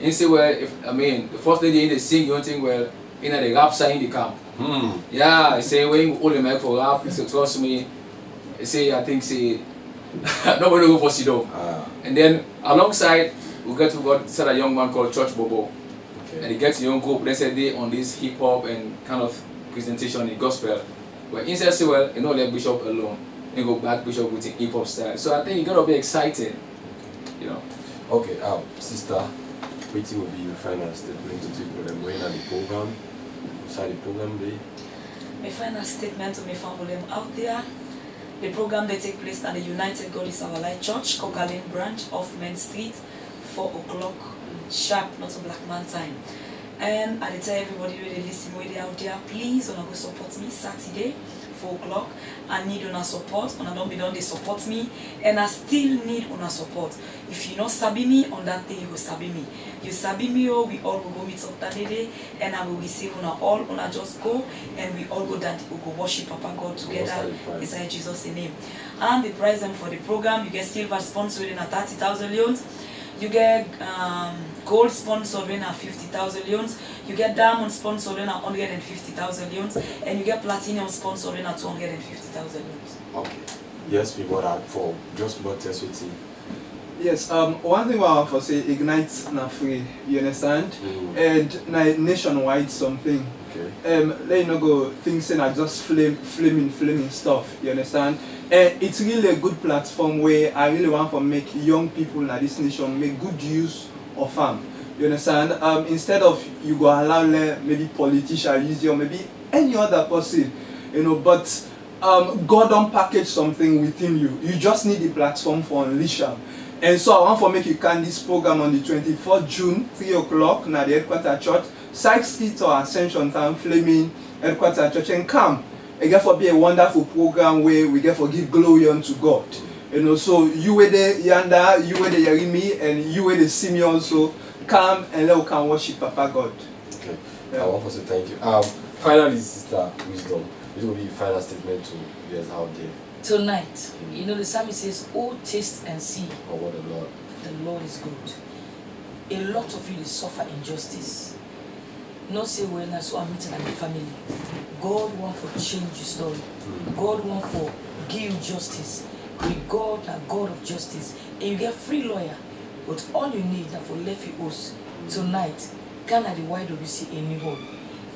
Instead well if the First Lady in the sing you think well in the rap side in the camp. Yeah, I say when you hold the mic for rap, so trust me. Say I think say nobody go for Sido. And then alongside we got said a young man called Church Bobo. Okay. And he gets a young group, they said they on this hip hop and kind of presentation in gospel. But instead say well, you know let Bishop alone. You go back Bishop with hip hop style. So I think you gotta be excited. You know. Okay, sister, waiting will be your final statement to people them going at the program. Inside the program day. My final statement to my family out there. The program they take place at the United God is Our Light Church, Kogalin branch of Main Street, 4 o'clock sharp, not a black man time. And I tell everybody where they listen, where they out there, please wanna go support me Saturday, 4 o'clock. I need una support, and I don't be done they support me, and I still need una support. If you not sabi me on that day, you will sabi me. You sabi me, oh, we all will go meet up that day, and I will receive una all, una just go, and we all go that we go worship Papa God together inside Jesus' name. And the prize them for the program, you get silver sponsor in a 30,000 leons. You get gold sponsored in a 50,000 leons. You get diamond sponsored in a 150,000 leons. And you get platinum sponsored in a 250,000 leons. Okay. Yes, we got that for just about test with you. Yes, one thing I want to say, Ignite na free, you understand? And na nationwide something. Okay. Let you know go things saying are just flaming stuff, you understand? And it's really a good platform where I really want to make young people in this nation make good use of them. You understand? Instead of you go allow maybe politicians use you or maybe any other person, you know, but God don't package something within you. You just need the platform for unleash them. And so I want to make you can this program on the 24th June, 3 o'clock, na the headquarters church, Sykes Street or Ascension Town, Flaming headquarters church, and come. It get for be a wonderful program where we get for give glory unto God. You know, so you were the Yanda, you were the Yerimi, and you were the Simeon also come and let us can worship Papa God. Okay. Yeah. I want to say thank you. Finally, Sister Wisdom, it will be your final statement to viewers out there. Tonight, you know the psalmist says, "Oh, taste and see." Oh, what the Lord. The Lord is good. A lot of you suffer injustice. Not say well, now so I'm meeting at the family. God want to change your story. God want to give you justice. With God, a God of justice, and you get free lawyer. But all you need now for left you host, tonight Ghana the YWC in New Hall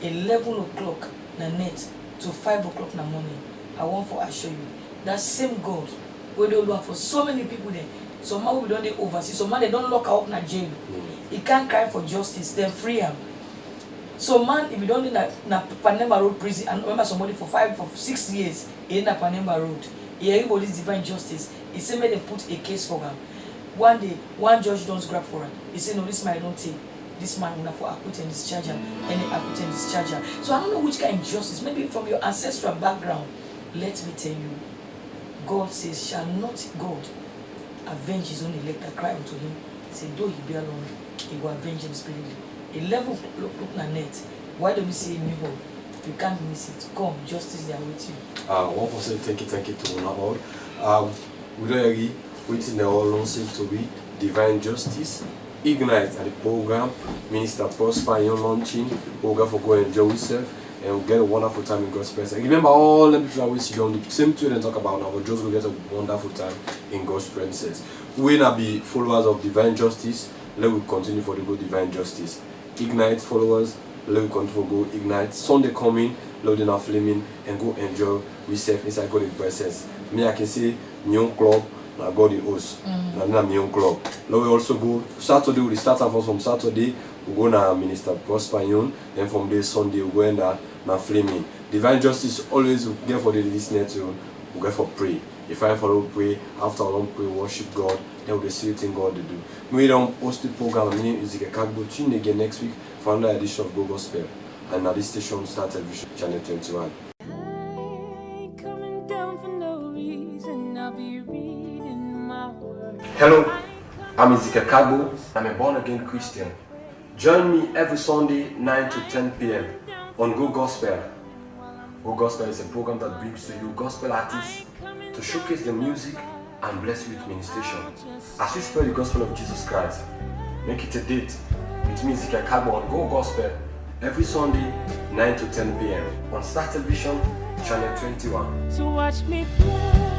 11 o'clock na night to 5 o'clock na morning. I want for assure you that same God wey dey do for so many people there. Some man we don dey oversee, some man they don't lock up na jail. He can't cry for justice, then free him. So man, if you don't need na Panema Road prison and remember somebody for 6 years in na Panema Road, he everybody's divine justice. He say make them put a case for him. One day, one judge don't grab for him. He say no, this man I don't take. This man will not for acquit and discharge him, and then acquit and discharge him. So I don't know which kind of justice. Maybe from your ancestral background. Let me tell you, God says, shall not God avenge his own elect that cry unto him? He said, though he be alone, he will avenge him speedily. 11 o'clock na net. Why don't we say New Hall? You can't miss it. Come, justice they are with you. One person thank you to Unabod. We don't agree waiting the all long to be divine justice. Ignite at the program, Minister Prosper Young launching, we'll go for go and enjoy yourself and we'll get a wonderful time in God's presence. Remember all the people that we see on the same tweet and talk about now, we'll just go get a wonderful time in God's presence. We will not be followers of divine justice, let we continue for the good divine justice. Ignite followers, let we continue for go ignite. Sunday coming, loading our flaming and go enjoy yourself inside God's presence. Me I can say New Club. I got the host. Na my own club. Now we also go Saturday. We start off from Saturday. We go na Minister Prosper Young. Then from there Sunday we go in na Flaming. Divine justice always we get for the listener to we get for pray. If I follow pray after I don't pray worship God, then we see what God to do. We don't host the program. My name is Ezekiel Kagbo. Tune again next week for another edition of Go Gospel. And at this station Star Television Channel 21. Hello, I'm Ezekiel Kagbo. I'm a born-again Christian. Join me every Sunday 9 to 10 p.m. on Go Gospel. Go Gospel is a program that brings to you gospel artists to showcase the music and bless you with ministration. As we spread the gospel of Jesus Christ, make it a date with me, Ezekiel Kagbo, on Go Gospel every Sunday 9 to 10 p.m. on Star Television Channel 21. So watch me fly.